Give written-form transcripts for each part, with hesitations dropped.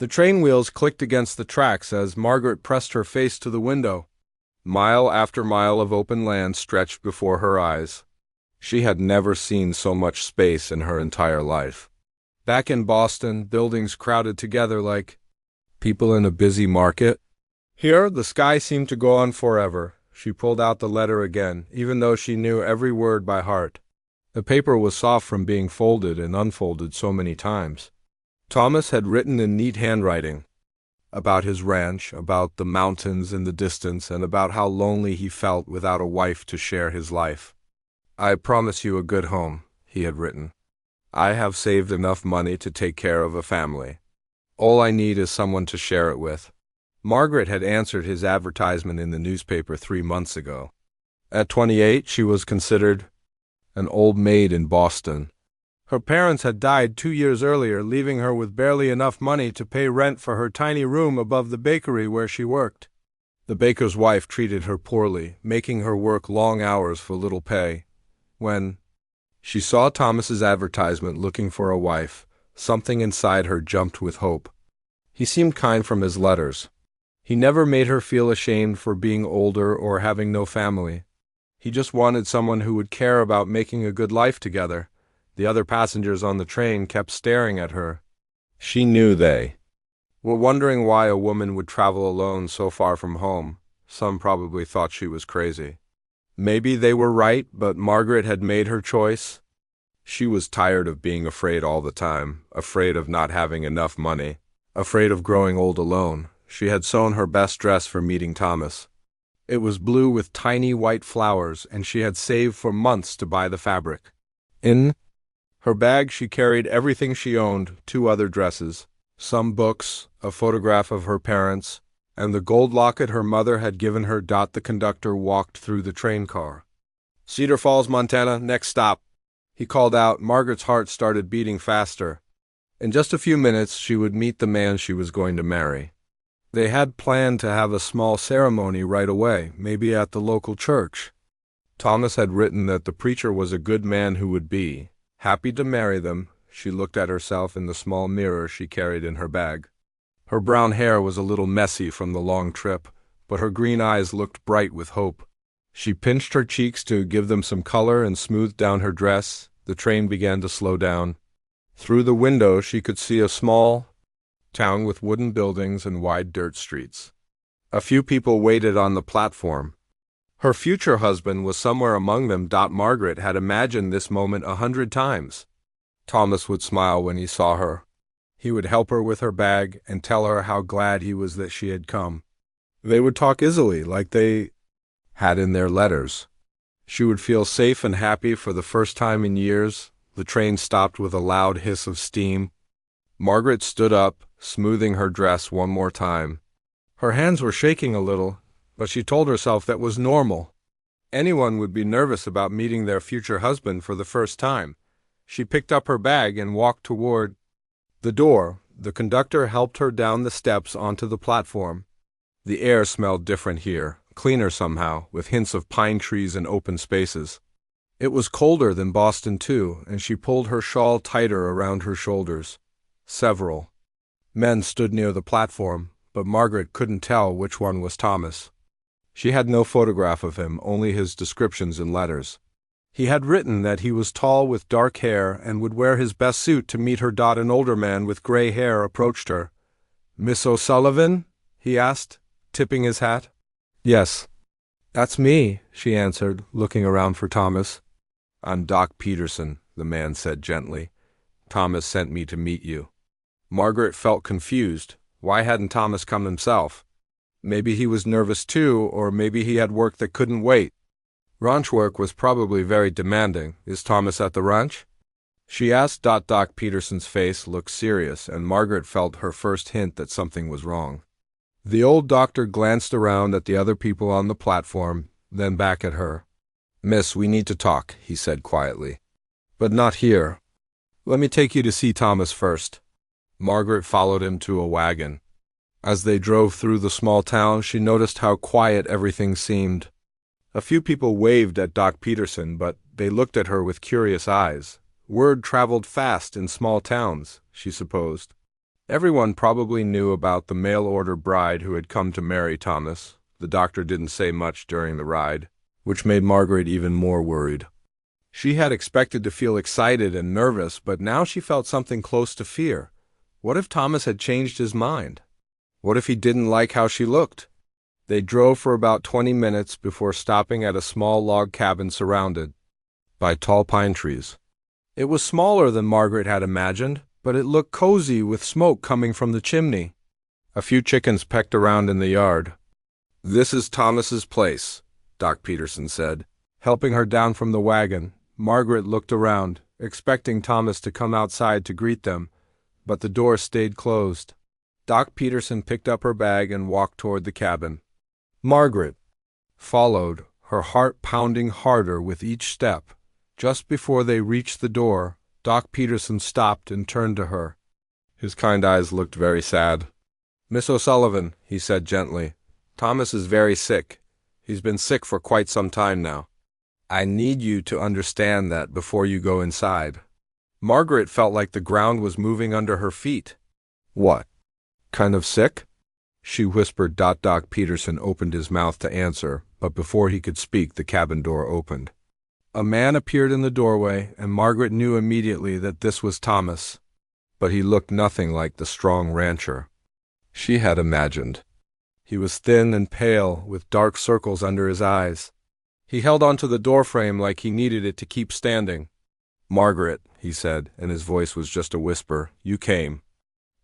The train wheels clicked against the tracks as Margaret pressed her face to the window. Mile after mile of open land stretched before her eyes. She had never seen so much space in her entire life. Back in Boston, buildings crowded together like people in a busy market. Here, the sky seemed to go on forever. She pulled out the letter again, even though she knew every word by heart. The paper was soft from being folded and unfolded so many times. Thomas had written in neat handwriting about his ranch, about the mountains in the distance, and about how lonely he felt without a wife to share his life. "I promise you a good home," he had written. "I have saved enough money to take care of a family. All I need is someone to share it with." Margaret had answered his advertisement in the newspaper 3 months ago. At 28, she was considered an old maid in Boston. Her parents had died 2 years earlier, leaving her with barely enough money to pay rent for her tiny room above the bakery where she worked. The baker's wife treated her poorly, making her work long hours for little pay. When she saw Thomas's advertisement looking for a wife, something inside her jumped with hope. He seemed kind from his letters. He never made her feel ashamed for being older or having no family. He just wanted someone who would care about making a good life together. The other passengers on the train kept staring at her. She knew they were wondering why a woman would travel alone so far from home. Some probably thought she was crazy. Maybe they were right, but Margaret had made her choice. She was tired of being afraid all the time, afraid of not having enough money, afraid of growing old alone. She had sewn her best dress for meeting Thomas. It was blue with tiny white flowers, and she had saved for months to buy the fabric. In her bag she carried everything she owned, 2 other dresses, some books, a photograph of her parents, and the gold locket her mother had given her. The conductor walked through the train car. "Cedar Falls, Montana, next stop," he called out. Margaret's heart started beating faster. In just a few minutes she would meet the man she was going to marry. They had planned to have a small ceremony right away, maybe at the local church. Thomas had written that the preacher was a good man who would be happy to marry them. She looked at herself in the small mirror she carried in her bag. Her brown hair was a little messy from the long trip, but her green eyes looked bright with hope. She pinched her cheeks to give them some color and smoothed down her dress. The train began to slow down. Through the window she could see a small town with wooden buildings and wide dirt streets. A few people waited on the platform. Her future husband was somewhere among them. Margaret had imagined this moment 100 times. Thomas would smile when he saw her. He would help her with her bag and tell her how glad he was that she had come. They would talk easily, like they had in their letters. She would feel safe and happy for the first time in years. The train stopped with a loud hiss of steam. Margaret stood up, smoothing her dress one more time. Her hands were shaking a little, but she told herself that was normal. Anyone would be nervous about meeting their future husband for the first time. She picked up her bag and walked toward the door. The conductor helped her down the steps onto the platform. The air smelled different here, cleaner somehow, with hints of pine trees and open spaces. It was colder than Boston, too, and she pulled her shawl tighter around her shoulders. Several men stood near the platform, but Margaret couldn't tell which one was Thomas. She had no photograph of him, only his descriptions in letters. He had written that he was tall with dark hair and would wear his best suit to meet her. An older man with gray hair approached her. "Miss O'Sullivan?" he asked, tipping his hat. "Yes, that's me," she answered, looking around for Thomas. "I'm Doc Peterson," the man said gently. "Thomas sent me to meet you." Margaret felt confused. Why hadn't Thomas come himself? Maybe he was nervous too, or maybe he had work that couldn't wait. Ranch work was probably very demanding. "Is Thomas at the ranch?" she asked. Doc Peterson's face looked serious, and Margaret felt her first hint that something was wrong. The old doctor glanced around at the other people on the platform, then back at her. "Miss, we need to talk," he said quietly. "But not here. Let me take you to see Thomas first." Margaret followed him to a wagon. As they drove through the small town, she noticed how quiet everything seemed. A few people waved at Doc Peterson, but they looked at her with curious eyes. Word traveled fast in small towns, she supposed. Everyone probably knew about the mail-order bride who had come to marry Thomas. The doctor didn't say much during the ride, which made Margaret even more worried. She had expected to feel excited and nervous, but now she felt something close to fear. What if Thomas had changed his mind? What if he didn't like how she looked? They drove for about 20 minutes before stopping at a small log cabin surrounded by tall pine trees. It was smaller than Margaret had imagined, but it looked cozy with smoke coming from the chimney. A few chickens pecked around in the yard. "This is Thomas's place," Doc Peterson said. Helping her down from the wagon, Margaret looked around, expecting Thomas to come outside to greet them, but the door stayed closed. Doc Peterson picked up her bag and walked toward the cabin. Margaret followed, her heart pounding harder with each step. Just before they reached the door, Doc Peterson stopped and turned to her. His kind eyes looked very sad. "Miss O'Sullivan," he said gently, "Thomas is very sick. He's been sick for quite some time now. I need you to understand that before you go inside." Margaret felt like the ground was moving under her feet. "What? Kind of sick?" she whispered. Doc Peterson opened his mouth to answer, but before he could speak, the cabin door opened. A man appeared in the doorway, and Margaret knew immediately that this was Thomas. But he looked nothing like the strong rancher she had imagined. He was thin and pale, with dark circles under his eyes. He held onto the doorframe like he needed it to keep standing. "Margaret," he said, and his voice was just a whisper, "you came."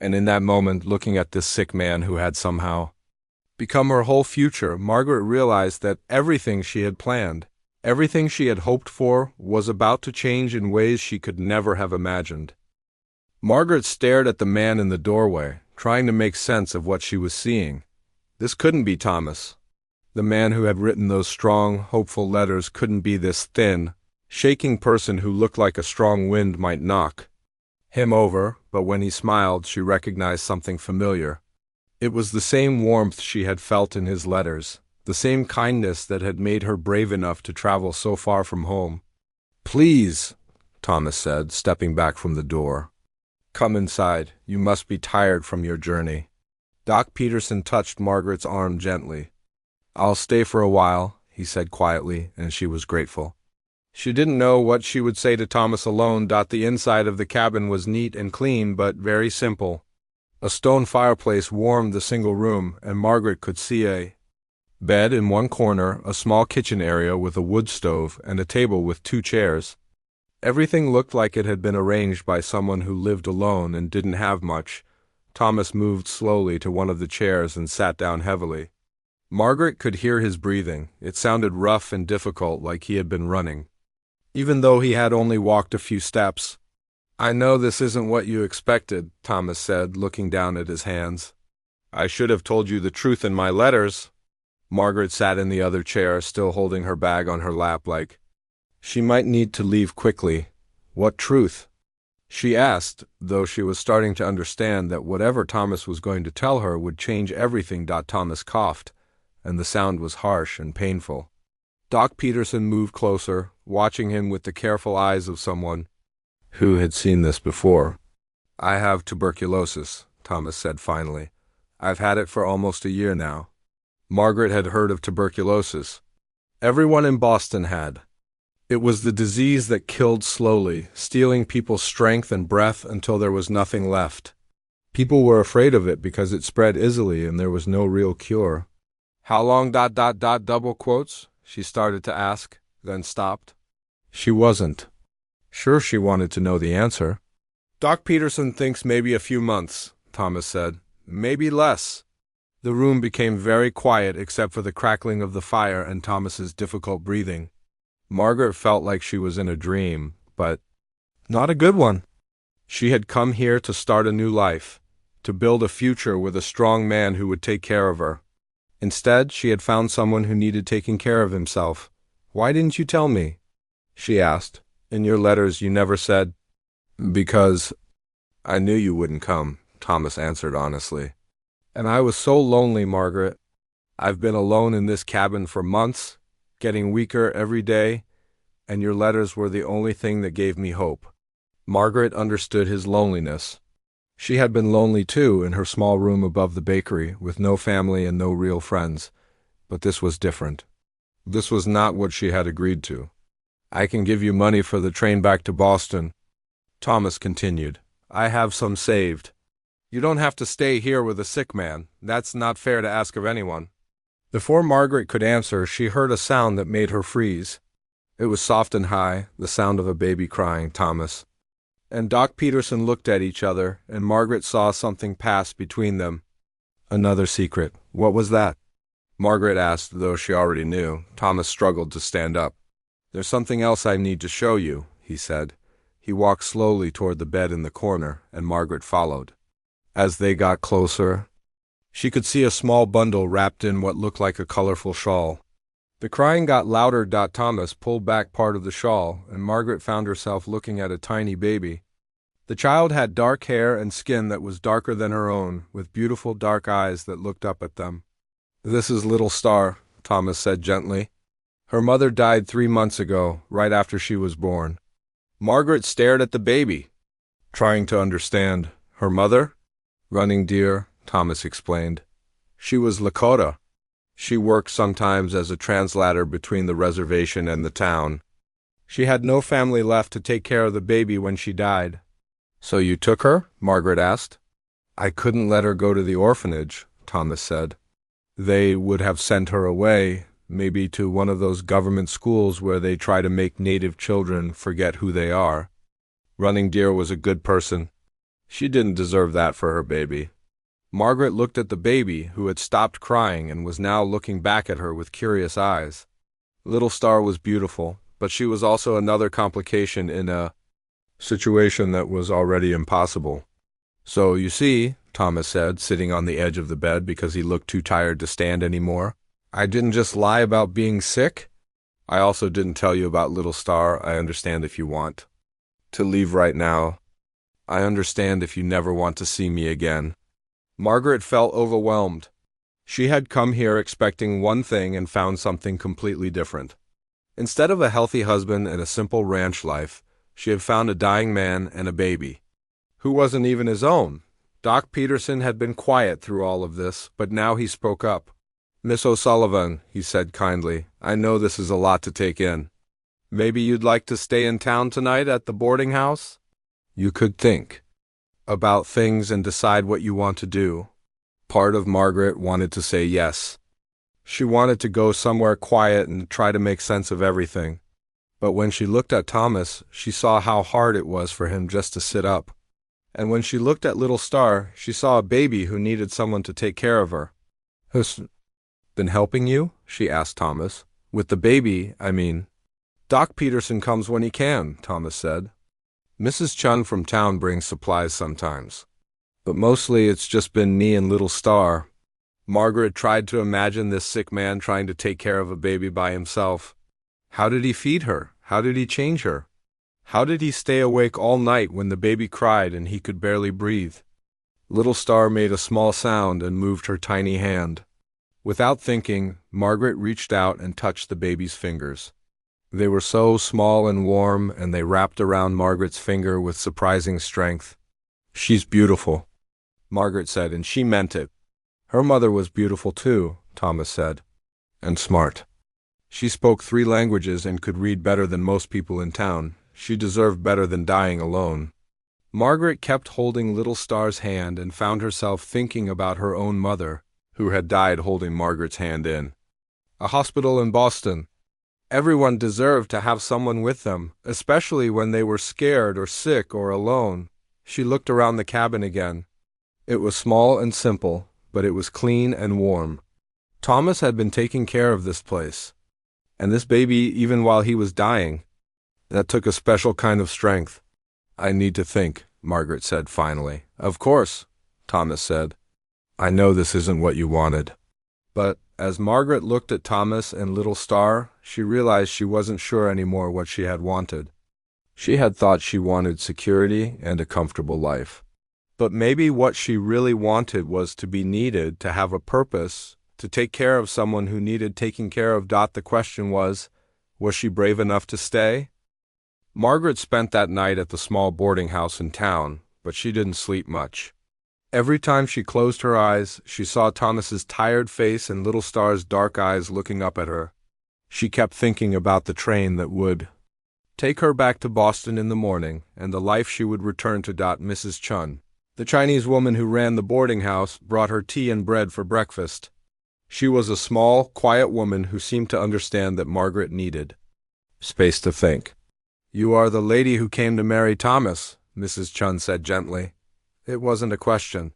And in that moment, looking at this sick man who had somehow become her whole future, Margaret realized that everything she had planned, everything she had hoped for, was about to change in ways she could never have imagined. Margaret stared at the man in the doorway, trying to make sense of what she was seeing. This couldn't be Thomas. The man who had written those strong, hopeful letters couldn't be this thin, shaking person who looked like a strong wind might knock him over, but when he smiled, she recognized something familiar. It was the same warmth she had felt in his letters, the same kindness that had made her brave enough to travel so far from home. "Please," Thomas said, stepping back from the door. "Come inside. You must be tired from your journey." Doc Peterson touched Margaret's arm gently. "I'll stay for a while," he said quietly, and she was grateful. She didn't know what she would say to Thomas alone. The inside of the cabin was neat and clean, but very simple. A stone fireplace warmed the single room, and Margaret could see a bed in one corner, a small kitchen area with a wood stove, and a table with 2 chairs. Everything looked like it had been arranged by someone who lived alone and didn't have much. Thomas moved slowly to one of the chairs and sat down heavily. Margaret could hear his breathing. It sounded rough and difficult, like he had been running, even though he had only walked a few steps. "I know this isn't what you expected," Thomas said, looking down at his hands. "I should have told you the truth in my letters." Margaret sat in the other chair, still holding her bag on her lap, like she might need to leave quickly. "What truth?" she asked, though she was starting to understand that whatever Thomas was going to tell her would change everything. Thomas coughed, and the sound was harsh and painful. Doc Peterson moved closer, watching him with the careful eyes of someone who had seen this before. "I have tuberculosis," Thomas said finally. "I've had it for almost a year now." Margaret had heard of tuberculosis. Everyone in Boston had. It was the disease that killed slowly, stealing people's strength and breath until there was nothing left. People were afraid of it because it spread easily and there was no real cure. "How long ... double quotes?" she started to ask, then stopped. She wasn't sure she wanted to know the answer. "Doc Peterson thinks maybe a few months," Thomas said. "Maybe less." The room became very quiet except for the crackling of the fire and Thomas's difficult breathing. Margaret felt like she was in a dream, but not a good one. She had come here to start a new life, to build a future with a strong man who would take care of her. Instead, she had found someone who needed taking care of himself. "Why didn't you tell me?" she asked. "In your letters you never said." "Because I knew you wouldn't come," Thomas answered honestly. "And I was so lonely, Margaret. I've been alone in this cabin for months, getting weaker every day, and your letters were the only thing that gave me hope." Margaret understood his loneliness. She had been lonely too in her small room above the bakery, with no family and no real friends. But this was different. This was not what she had agreed to. "I can give you money for the train back to Boston," Thomas continued. "I have some saved. You don't have to stay here with a sick man. That's not fair to ask of anyone." Before Margaret could answer, she heard a sound that made her freeze. It was soft and high, the sound of a baby crying. Thomas and Doc Peterson looked at each other, and Margaret saw something pass between them. Another secret. What was that? Margaret asked, though she already knew. Thomas struggled to stand up. "There's something else I need to show you," he said. He walked slowly toward the bed in the corner, and Margaret followed. As they got closer, she could see a small bundle wrapped in what looked like a colorful shawl. The crying got louder. Thomas pulled back part of the shawl, and Margaret found herself looking at a tiny baby. The child had dark hair and skin that was darker than her own, with beautiful dark eyes that looked up at them. "This is little Star," Thomas said gently. "Her mother died 3 months ago, right after she was born." Margaret stared at the baby, trying to understand. "Her mother?" "Running Deer," Thomas explained. "She was Lakota. She worked sometimes as a translator between the reservation and the town. She had no family left to take care of the baby when she died." "So you took her?" Margaret asked. "I couldn't let her go to the orphanage," Thomas said. "They would have sent her away, maybe to one of those government schools where they try to make native children forget who they are. Running Deer was a good person. She didn't deserve that for her baby." Margaret looked at the baby, who had stopped crying and was now looking back at her with curious eyes. Little Star was beautiful, but she was also another complication in a situation that was already impossible. "So, you see," Thomas said, sitting on the edge of the bed because he looked too tired to stand anymore, "I didn't just lie about being sick. I also didn't tell you about Little Star. I understand if you want to leave right now. I understand if you never want to see me again." Margaret felt overwhelmed. She had come here expecting one thing and found something completely different. Instead of a healthy husband and a simple ranch life, she had found a dying man and a baby, who wasn't even his own. Doc Peterson had been quiet through all of this, but now he spoke up. "Miss O'Sullivan," he said kindly, "I know this is a lot to take in. Maybe you'd like to stay in town tonight at the boarding house? You could think about things and decide what you want to do." Part of Margaret wanted to say yes. She wanted to go somewhere quiet and try to make sense of everything. But when she looked at Thomas, she saw how hard it was for him just to sit up. And when she looked at Little Star, she saw a baby who needed someone to take care of her. "Who's been helping you?" she asked Thomas. "With the baby, I mean." "Doc Peterson comes when he can," Thomas said. "Mrs. Chun from town brings supplies sometimes. But mostly it's just been me and Little Star." Margaret tried to imagine this sick man trying to take care of a baby by himself. How did he feed her? How did he change her? How did he stay awake all night when the baby cried and he could barely breathe? Little Star made a small sound and moved her tiny hand. Without thinking, Margaret reached out and touched the baby's fingers. They were so small and warm, and they wrapped around Margaret's finger with surprising strength. "She's beautiful," Margaret said, and she meant it. "Her mother was beautiful too," Thomas said. "And smart. She spoke 3 languages and could read better than most people in town. She deserved better than dying alone." Margaret kept holding Little Star's hand and found herself thinking about her own mother, who had died holding Margaret's hand in a hospital in Boston. Everyone deserved to have someone with them, especially when they were scared or sick or alone. She looked around the cabin again. It was small and simple, but it was clean and warm. Thomas had been taking care of this place. And this baby, even while he was dying, that took a special kind of strength. "I need to think," Margaret said finally. "Of course," Thomas said. "I know this isn't what you wanted." But as Margaret looked at Thomas and Little Star, she realized she wasn't sure anymore what she had wanted. She had thought she wanted security and a comfortable life. But maybe what she really wanted was to be needed, to have a purpose, to take care of someone who needed taking care of. The question was she brave enough to stay? Margaret spent that night at the small boarding house in town, but she didn't sleep much. Every time she closed her eyes, she saw Thomas's tired face and Little Star's dark eyes looking up at her. She kept thinking about the train that would take her back to Boston in the morning, and the life she would return to. Mrs. Chun, the Chinese woman who ran the boarding house, brought her tea and bread for breakfast. She was a small, quiet woman who seemed to understand that Margaret needed space to think. "You are the lady who came to marry Thomas," Mrs. Chun said gently. It wasn't a question.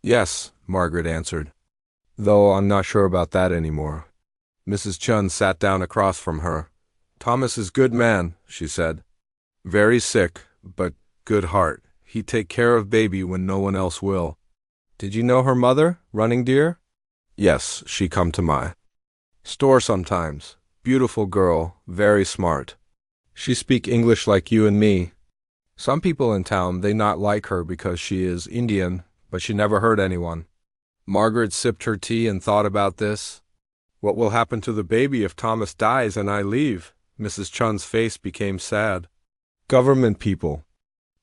"Yes," Margaret answered, "though I'm not sure about that anymore." Mrs. Chun sat down across from her. "Thomas is good man," she said. "Very sick, but good heart. He take care of baby when no one else will." "Did you know her mother, Running Deer?" "Yes, she come to my store sometimes. Beautiful girl, very smart. She speak English like you and me. Some people in town, they not like her because she is Indian, but she never hurt anyone." Margaret sipped her tea and thought about this. What will happen to the baby if Thomas dies and I leave? Mrs. Chun's face became sad. Government people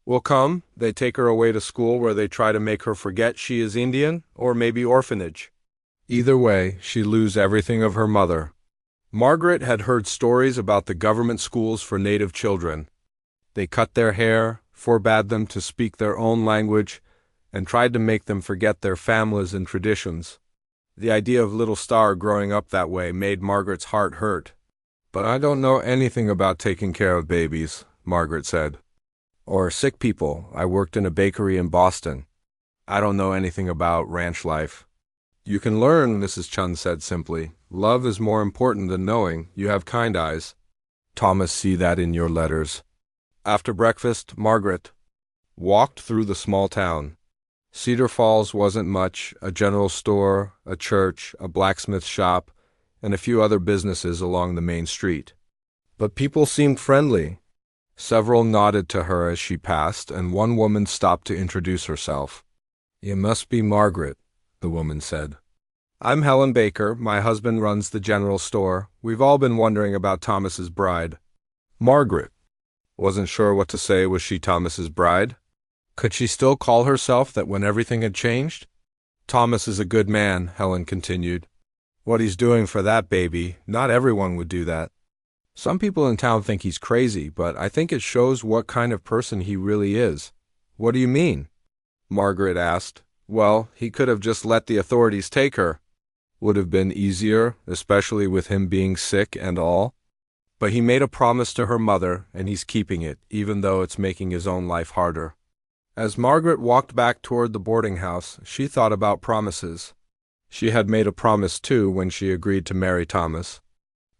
will come, they take her away to school where they try to make her forget she is Indian, or maybe orphanage. Either way, she lose everything of her mother. Margaret had heard stories about the government schools for native children. They cut their hair, forbade them to speak their own language, and tried to make them forget their families and traditions. The idea of Little Star growing up that way made Margaret's heart hurt. "But I don't know anything about taking care of babies," Margaret said. "Or sick people. I worked in a bakery in Boston. I don't know anything about ranch life." "You can learn," Mrs. Chun said simply. "Love is more important than knowing. You have kind eyes. Thomas see that in your letters." After breakfast, Margaret walked through the small town. Cedar Falls wasn't much, a general store, a church, a blacksmith shop, and a few other businesses along the main street. But people seemed friendly. Several nodded to her as she passed, and one woman stopped to introduce herself. "You must be Margaret," the woman said. "I'm Helen Baker. My husband runs the general store. We've all been wondering about Thomas's bride." Margaret wasn't sure what to say. Was she Thomas's bride? Could she still call herself that when everything had changed? "Thomas is a good man," Helen continued. "What he's doing for that baby, not everyone would do that. Some people in town think he's crazy, but I think it shows what kind of person he really is." "What do you mean?" Margaret asked. "Well, he could have just let the authorities take her. Would have been easier, especially with him being sick and all. But he made a promise to her mother, and he's keeping it, even though it's making his own life harder." As Margaret walked back toward the boarding house, she thought about promises. She had made a promise, too, when she agreed to marry Thomas.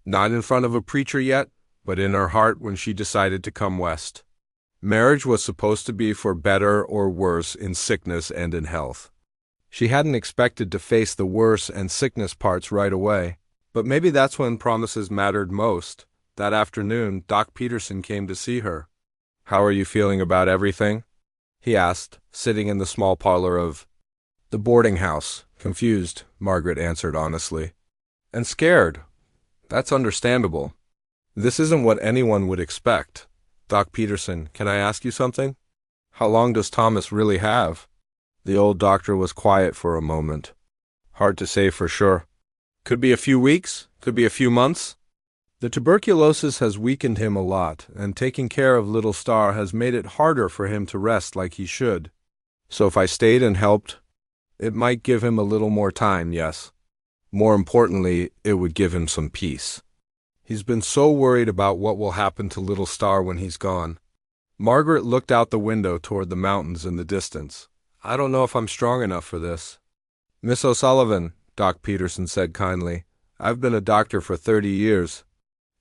Not in front of a preacher yet, but in her heart when she decided to come west. Marriage was supposed to be for better or worse in sickness and in health. She hadn't expected to face the worse and sickness parts right away, but maybe that's when promises mattered most. That afternoon, Doc Peterson came to see her. "How are you feeling about everything?" he asked, sitting in the small parlor of the boarding house. "Confused," Margaret answered honestly. "And scared. That's understandable. This isn't what anyone would expect." "Doc Peterson, can I ask you something? How long does Thomas really have?" The old doctor was quiet for a moment. "Hard to say for sure. Could be a few weeks, could be a few months. The tuberculosis has weakened him a lot, and taking care of Little Star has made it harder for him to rest like he should. So if I stayed and helped, it might give him a little more time, yes. More importantly, it would give him some peace. He's been so worried about what will happen to Little Star when he's gone." Margaret looked out the window toward the mountains in the distance. "I don't know if I'm strong enough for this." "Miss O'Sullivan," Doc Peterson said kindly, "I've been a doctor for 30 years.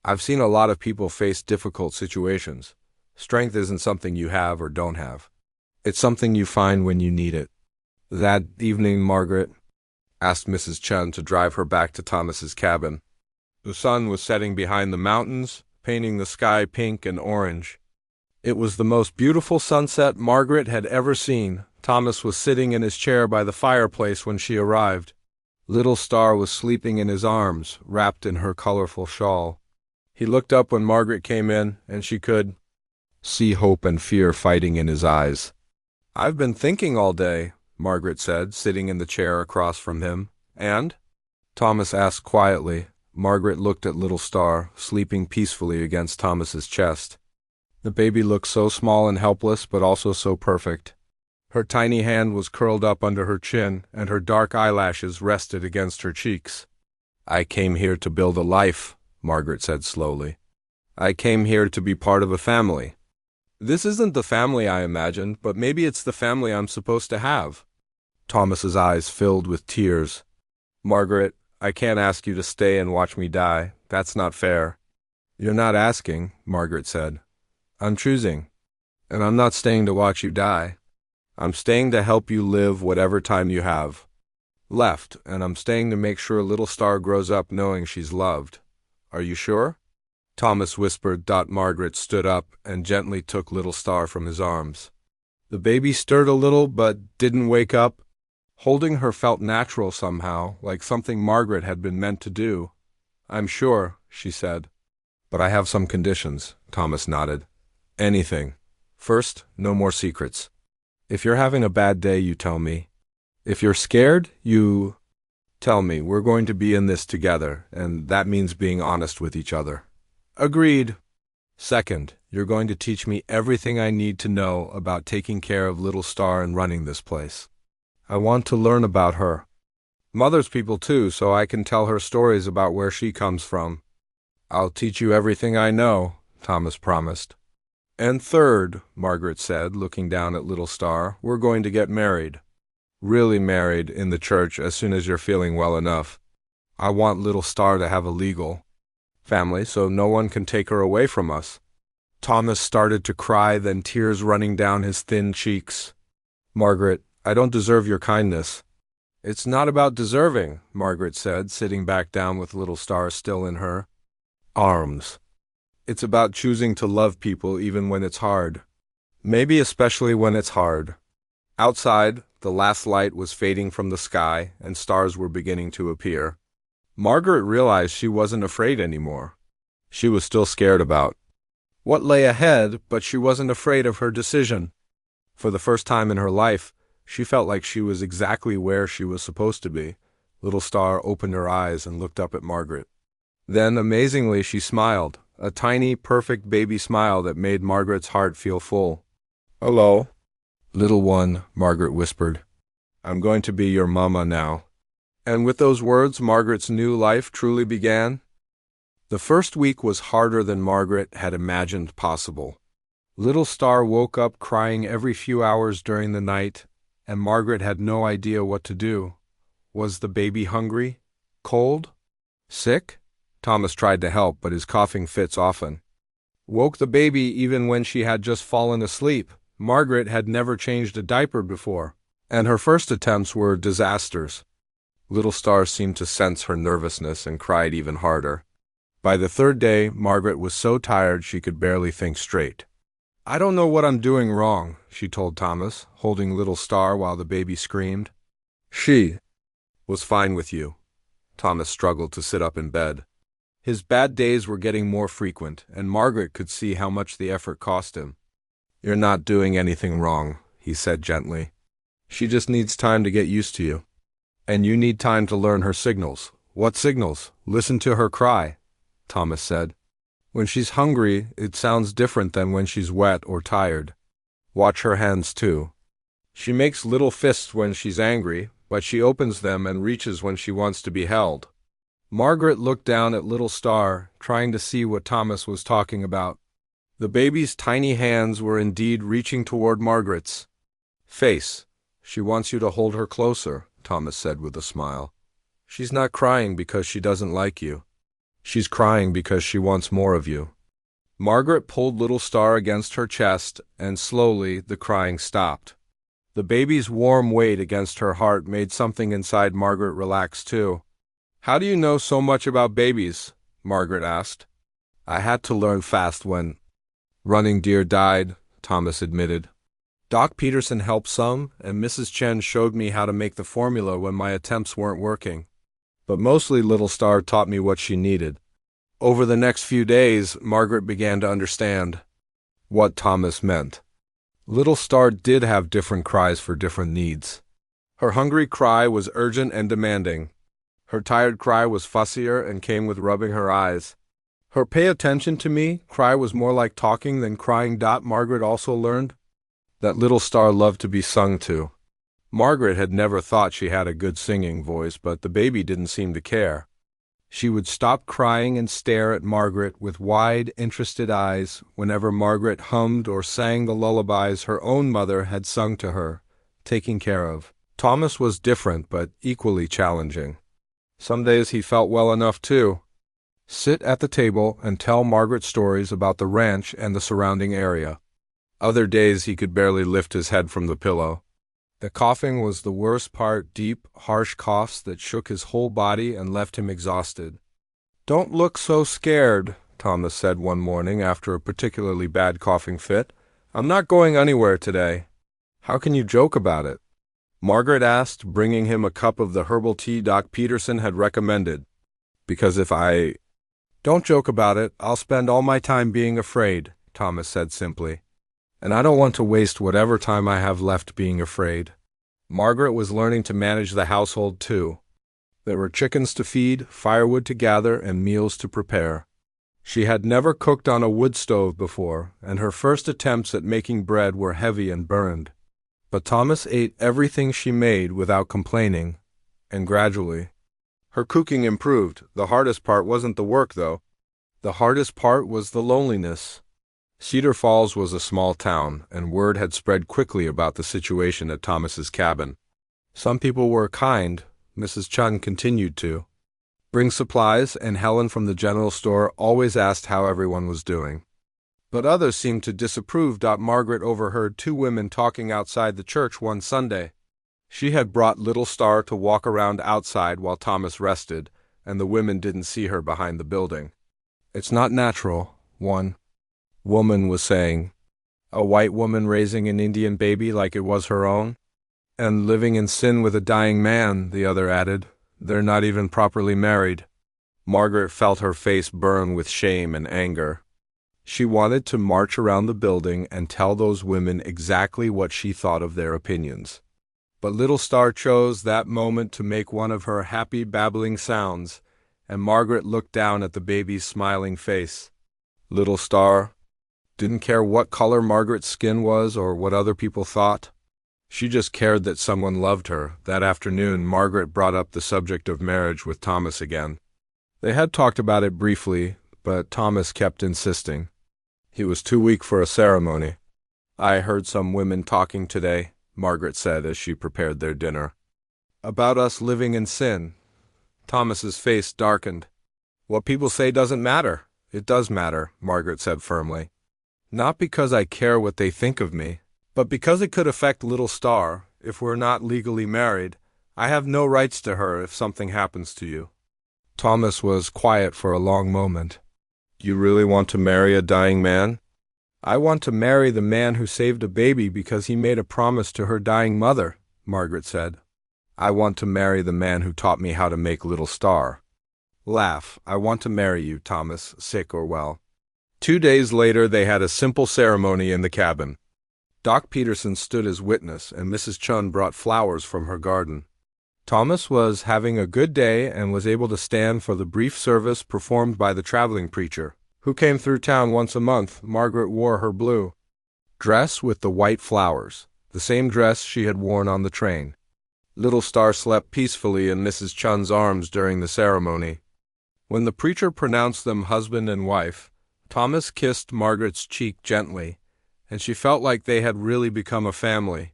I've seen a lot of people face difficult situations. Strength isn't something you have or don't have. It's something you find when you need it." That evening, Margaret asked Mrs. Chun to drive her back to Thomas's cabin. The sun was setting behind the mountains, painting the sky pink and orange. It was the most beautiful sunset Margaret had ever seen. Thomas was sitting in his chair by the fireplace when she arrived. Little Star was sleeping in his arms, wrapped in her colorful shawl. He looked up when Margaret came in, and she could see hope and fear fighting in his eyes. I've been thinking all day, Margaret said, sitting in the chair across from him. And? Thomas asked quietly. Margaret looked at little Star, sleeping peacefully against Thomas's chest. The baby looked so small and helpless, but also so perfect. Her tiny hand was curled up under her chin, and her dark eyelashes rested against her cheeks. I came here to build a life, Margaret said slowly. I came here to be part of a family. This isn't the family I imagined, but maybe it's the family I'm supposed to have. Thomas's eyes filled with tears. Margaret, I can't ask you to stay and watch me die. That's not fair. You're not asking, Margaret said. I'm choosing. And I'm not staying to watch you die. I'm staying to help you live whatever time you have left, and I'm staying to make sure little Star grows up knowing she's loved. Are you sure? Thomas whispered. Margaret stood up and gently took little Star from his arms. The baby stirred a little but didn't wake up. Holding her felt natural somehow, like something Margaret had been meant to do. I'm sure, she said. But I have some conditions, Thomas nodded. Anything. First, no more secrets. If you're having a bad day, you tell me. If you're scared, you tell me. We're going to be in this together, and that means being honest with each other. Agreed. Second, you're going to teach me everything I need to know about taking care of little Star and running this place. I want to learn about her. Mother's people too, so I can tell her stories about where she comes from. I'll teach you everything I know, Thomas promised. And third, Margaret said, looking down at little Star, we're going to get married. Really married in the church as soon as you're feeling well enough. I want little Star to have a legal family so no one can take her away from us. Thomas started to cry, then tears running down his thin cheeks. Margaret, I don't deserve your kindness. It's not about deserving, Margaret said, sitting back down with little Star still in her arms. It's about choosing to love people even when it's hard. Maybe especially when it's hard. Outside, the last light was fading from the sky, and stars were beginning to appear. Margaret realized she wasn't afraid anymore. She was still scared about what lay ahead, but she wasn't afraid of her decision. For the first time in her life, she felt like she was exactly where she was supposed to be. Little Star opened her eyes and looked up at Margaret. Then, amazingly, she smiled, a tiny, perfect baby smile that made Margaret's heart feel full. Hello, little one, Margaret whispered. I'm going to be your mama now. And with those words, Margaret's new life truly began. The first week was harder than Margaret had imagined possible. Little Star woke up crying every few hours during the night, and Margaret had no idea what to do. Was the baby hungry? Cold? Sick? Thomas tried to help, but his coughing fits often woke the baby even when she had just fallen asleep. Margaret had never changed a diaper before, and her first attempts were disasters. Little Star seemed to sense her nervousness and cried even harder. By the third day, Margaret was so tired she could barely think straight. I don't know what I'm doing wrong, she told Thomas, holding little Star while the baby screamed. She was fine with you. Thomas struggled to sit up in bed. His bad days were getting more frequent, and Margaret could see how much the effort cost him. You're not doing anything wrong, he said gently. She just needs time to get used to you. And you need time to learn her signals. What signals? Listen to her cry, Thomas said. When she's hungry, it sounds different than when she's wet or tired. Watch her hands too. She makes little fists when she's angry, but she opens them and reaches when she wants to be held. Margaret looked down at little Star, trying to see what Thomas was talking about. The baby's tiny hands were indeed reaching toward Margaret's face. She wants you to hold her closer, Thomas said with a smile. She's not crying because she doesn't like you. She's crying because she wants more of you. Margaret pulled little Star against her chest, and slowly the crying stopped. The baby's warm weight against her heart made something inside Margaret relax too. How do you know so much about babies? Margaret asked. I had to learn fast when Running Deer died, Thomas admitted. Doc Peterson helped some, and Mrs. Chen showed me how to make the formula when my attempts weren't working. But mostly little Star taught me what she needed. Over the next few days, Margaret began to understand what Thomas meant. Little Star did have different cries for different needs. Her hungry cry was urgent and demanding. Her tired cry was fussier and came with rubbing her eyes. Her pay attention to me cry was more like talking than crying. Margaret also learned that Little Star loved to be sung to. Margaret had never thought she had a good singing voice, but the baby didn't seem to care. She would stop crying and stare at Margaret with wide, interested eyes whenever Margaret hummed or sang the lullabies her own mother had sung to her, taking care of. Thomas was different, but equally challenging. Some days he felt well enough to sit at the table and tell Margaret stories about the ranch and the surrounding area. Other days he could barely lift his head from the pillow. The coughing was the worst part, deep, harsh coughs that shook his whole body and left him exhausted. "Don't look so scared," Thomas said one morning after a particularly bad coughing fit. "I'm not going anywhere today." "How can you joke about it?" Margaret asked, bringing him a cup of the herbal tea Doc Peterson had recommended. "Because if I don't joke about it, I'll spend all my time being afraid," Thomas said simply. "And I don't want to waste whatever time I have left being afraid." Margaret was learning to manage the household too. There were chickens to feed, firewood to gather, and meals to prepare. She had never cooked on a wood stove before, and her first attempts at making bread were heavy and burned. But Thomas ate everything she made without complaining, and gradually her cooking improved. The hardest part wasn't the work, though. The hardest part was the loneliness. Cedar Falls was a small town, and word had spread quickly about the situation at Thomas's cabin. Some people were kind. Mrs. Chun continued to bring supplies, and Helen from the general store always asked how everyone was doing. But others seemed to disapprove. Margaret overheard two women talking outside the church one Sunday. She had brought Little Star to walk around outside while Thomas rested, and the women didn't see her behind the building. "It's not natural," one woman was saying. "A white woman raising an Indian baby like it was her own? And living in sin with a dying man," the other added. "They're not even properly married." Margaret felt her face burn with shame and anger. She wanted to march around the building and tell those women exactly what she thought of their opinions. But Little Star chose that moment to make one of her happy babbling sounds, and Margaret looked down at the baby's smiling face. Little Star didn't care what color Margaret's skin was or what other people thought. She just cared that someone loved her. That afternoon, Margaret brought up the subject of marriage with Thomas again. They had talked about it briefly, but Thomas kept insisting. He was too weak for a ceremony. "I heard some women talking today," Margaret said as she prepared their dinner, "about us living in sin." Thomas's face darkened. "What people say doesn't matter." "It does matter," Margaret said firmly. "Not because I care what they think of me, but because it could affect Little Star. If we're not legally married, I have no rights to her if something happens to you." Thomas was quiet for a long moment. "You really want to marry a dying man?" "I want to marry the man who saved a baby because he made a promise to her dying mother," Margaret said. "I want to marry the man who taught me how to make Little Star laugh. I want to marry you, Thomas, sick or well." 2 days later they had a simple ceremony in the cabin. Doc Peterson stood as witness, and Mrs. Chun brought flowers from her garden. Thomas was having a good day and was able to stand for the brief service performed by the traveling preacher, who came through town once a month. Margaret wore her blue dress with the white flowers, the same dress she had worn on the train. Little Star slept peacefully in Mrs. Chun's arms during the ceremony. When the preacher pronounced them husband and wife, Thomas kissed Margaret's cheek gently, and she felt like they had really become a family.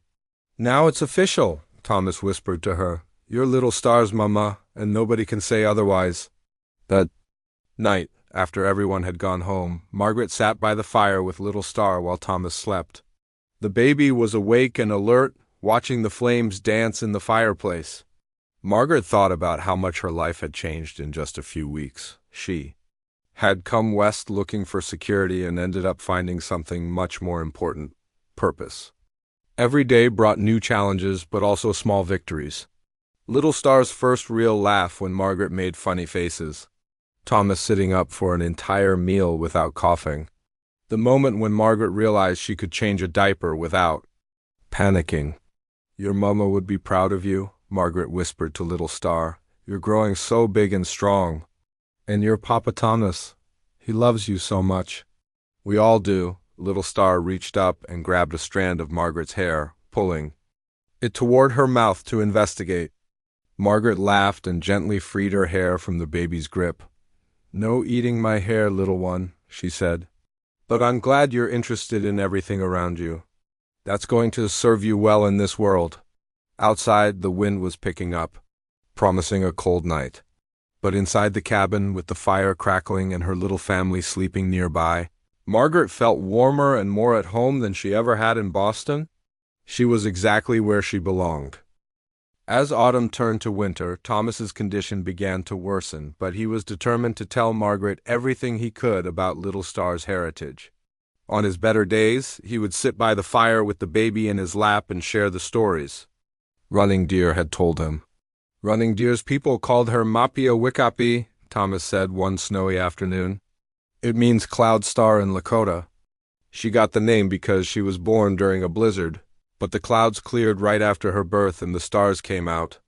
"Now it's official," Thomas whispered to her. "You're Little Star's mama, and nobody can say otherwise." That night, after everyone had gone home, Margaret sat by the fire with Little Star while Thomas slept. The baby was awake and alert, watching the flames dance in the fireplace. Margaret thought about how much her life had changed in just a few weeks. She had come west looking for security and ended up finding something much more important: purpose. Every day brought new challenges, but also small victories. Little Star's first real laugh when Margaret made funny faces. Thomas sitting up for an entire meal without coughing. The moment when Margaret realized she could change a diaper without panicking. Your mama would be proud of you, Margaret whispered to little Star. You're growing so big and strong. And your Papa Thomas, he loves you so much. We all do. Little Star reached up and grabbed a strand of Margaret's hair, pulling it toward her mouth to investigate. Margaret laughed and gently freed her hair from the baby's grip. No eating my hair, little one, she said. But I'm glad you're interested in everything around you. That's going to serve you well in this world. Outside, the wind was picking up, promising a cold night. But inside the cabin, with the fire crackling and her little family sleeping nearby, Margaret felt warmer and more at home than she ever had in Boston. She was exactly where she belonged. As autumn turned to winter, Thomas's condition began to worsen, but he was determined to tell Margaret everything he could about Little Star's heritage. On his better days, he would sit by the fire with the baby in his lap and share the stories Running Deer had told him. Running Deer's people called her Mapia Wikapi, Thomas said one snowy afternoon. It means cloud star in Lakota. She got the name because she was born during a blizzard, but the clouds cleared right after her birth and the stars came out.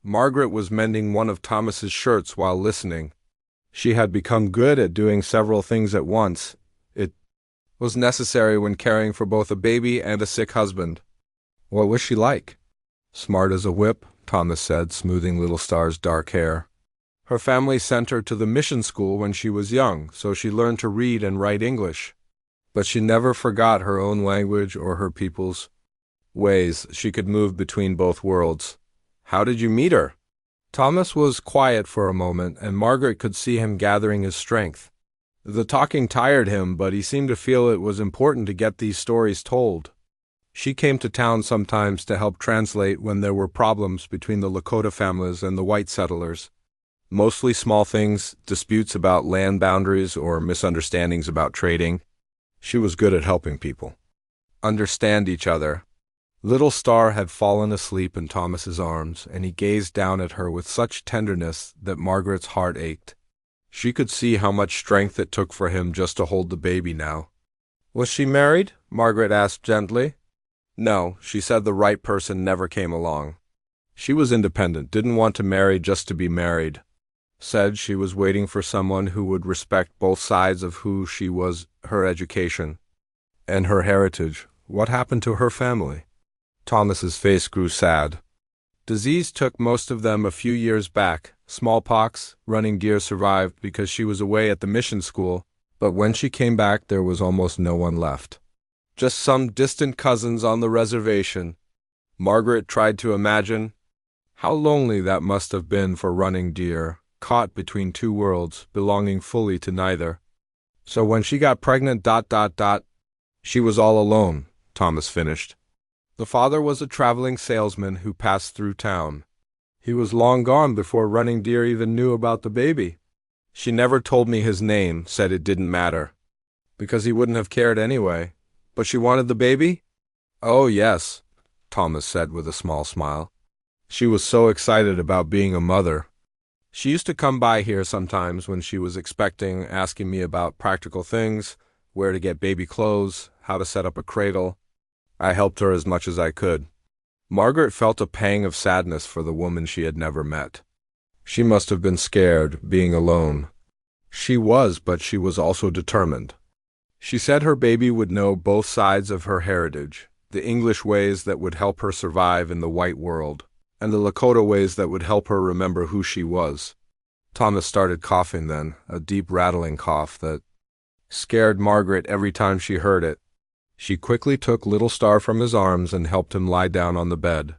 Margaret was mending one of Thomas's shirts while listening. She had become good at doing several things at once. It was necessary when caring for both a baby and a sick husband. What was she like? Smart as a whip, Thomas said, smoothing Little Star's dark hair. Her family sent her to the mission school when she was young, so she learned to read and write English. But she never forgot her own language or her people's ways. She could move between both worlds. How did you meet her? Thomas was quiet for a moment, and Margaret could see him gathering his strength. The talking tired him, but he seemed to feel it was important to get these stories told. She came to town sometimes to help translate when there were problems between the Lakota families and the white settlers. Mostly small things, disputes about land boundaries or misunderstandings about trading. She was good at helping people understand each other. Little Star had fallen asleep in Thomas's arms, and he gazed down at her with such tenderness that Margaret's heart ached. She could see how much strength it took for him just to hold the baby now. Was she married? Margaret asked gently. No, she said the right person never came along. She was independent, didn't want to marry just to be married. Said she was waiting for someone who would respect both sides of who she was, her education, and her heritage. What happened to her family? Thomas's face grew sad. Disease took most of them a few years back. Smallpox. Running Deer survived because she was away at the mission school, but when she came back there was almost no one left. Just some distant cousins on the reservation. Margaret tried to imagine how lonely that must have been for Running Deer, caught between two worlds, belonging fully to neither. So when she got pregnant, she was all alone, Thomas finished. The father was a traveling salesman who passed through town. He was long gone before Running Deer even knew about the baby. She never told me his name, said it didn't matter, because he wouldn't have cared anyway. But she wanted the baby? Oh, yes, Thomas said with a small smile. She was so excited about being a mother. She used to come by here sometimes when she was expecting, asking me about practical things, where to get baby clothes, how to set up a cradle. I helped her as much as I could. Margaret felt a pang of sadness for the woman she had never met. She must have been scared, being alone. She was, but she was also determined. She said her baby would know both sides of her heritage, the English ways that would help her survive in the white world, and the Lakota ways that would help her remember who she was. Thomas started coughing then, a deep rattling cough that scared Margaret every time she heard it. She quickly took Little Star from his arms and helped him lie down on the bed.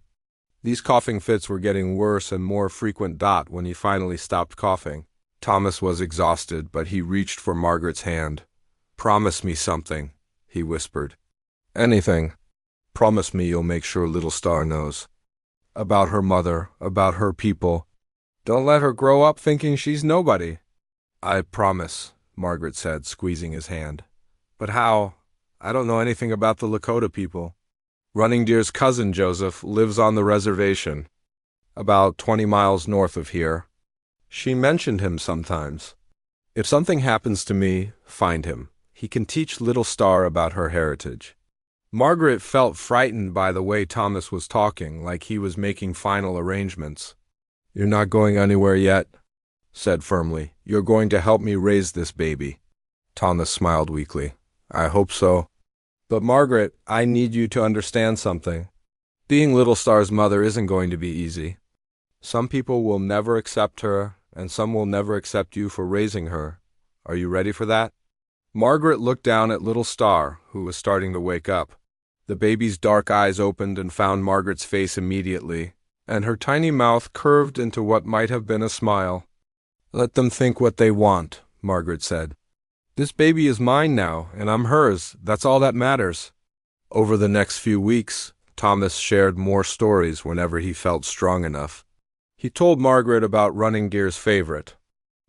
These coughing fits were getting worse and more frequent. When he finally stopped coughing, Thomas was exhausted, but he reached for Margaret's hand. Promise me something, he whispered. Anything. Promise me you'll make sure Little Star knows. About her mother, about her people. Don't let her grow up thinking she's nobody. I promise, Margaret said, squeezing his hand. But how? I don't know anything about the Lakota people. Running Deer's cousin, Joseph, lives on the reservation, about 20 miles north of here. She mentioned him sometimes. If something happens to me, find him. He can teach little Star about her heritage. Margaret felt frightened by the way Thomas was talking, like he was making final arrangements. "You're not going anywhere yet," said firmly. "You're going to help me raise this baby." Thomas smiled weakly. "I hope so. But Margaret, I need you to understand something. Being Little Star's mother isn't going to be easy. Some people will never accept her, and some will never accept you for raising her. Are you ready for that?" Margaret looked down at Little Star, who was starting to wake up. The baby's dark eyes opened and found Margaret's face immediately, and her tiny mouth curved into what might have been a smile. "Let them think what they want," Margaret said. "This baby is mine now, and I'm hers. That's all that matters." Over the next few weeks, Thomas shared more stories whenever he felt strong enough. He told Margaret about Running Deer's favorite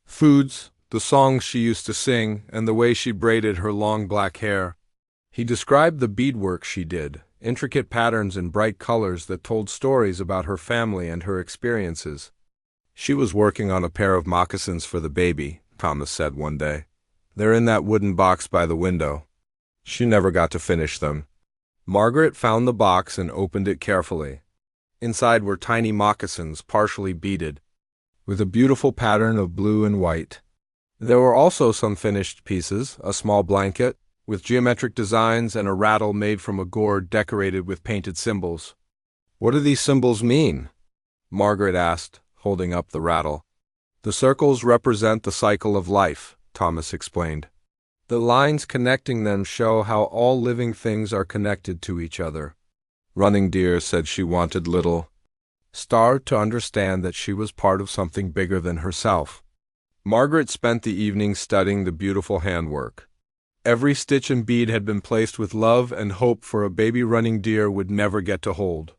foods, the songs she used to sing, and the way she braided her long black hair. He described the beadwork she did, intricate patterns in bright colors that told stories about her family and her experiences. "She was working on a pair of moccasins for the baby," Thomas said one day. "They're in that wooden box by the window. She never got to finish them." Margaret found the box and opened it carefully. Inside were tiny moccasins, partially beaded, with a beautiful pattern of blue and white. There were also some finished pieces, a small blanket, with geometric designs, and a rattle made from a gourd decorated with painted symbols. "What do these symbols mean?" Margaret asked, holding up the rattle. "The circles represent the cycle of life," Thomas explained. "The lines connecting them show how all living things are connected to each other." Running Deer said she wanted Little Star to understand that she was part of something bigger than herself. Margaret spent the evening studying the beautiful handwork. Every stitch and bead had been placed with love and hope for a baby Running Deer would never get to hold.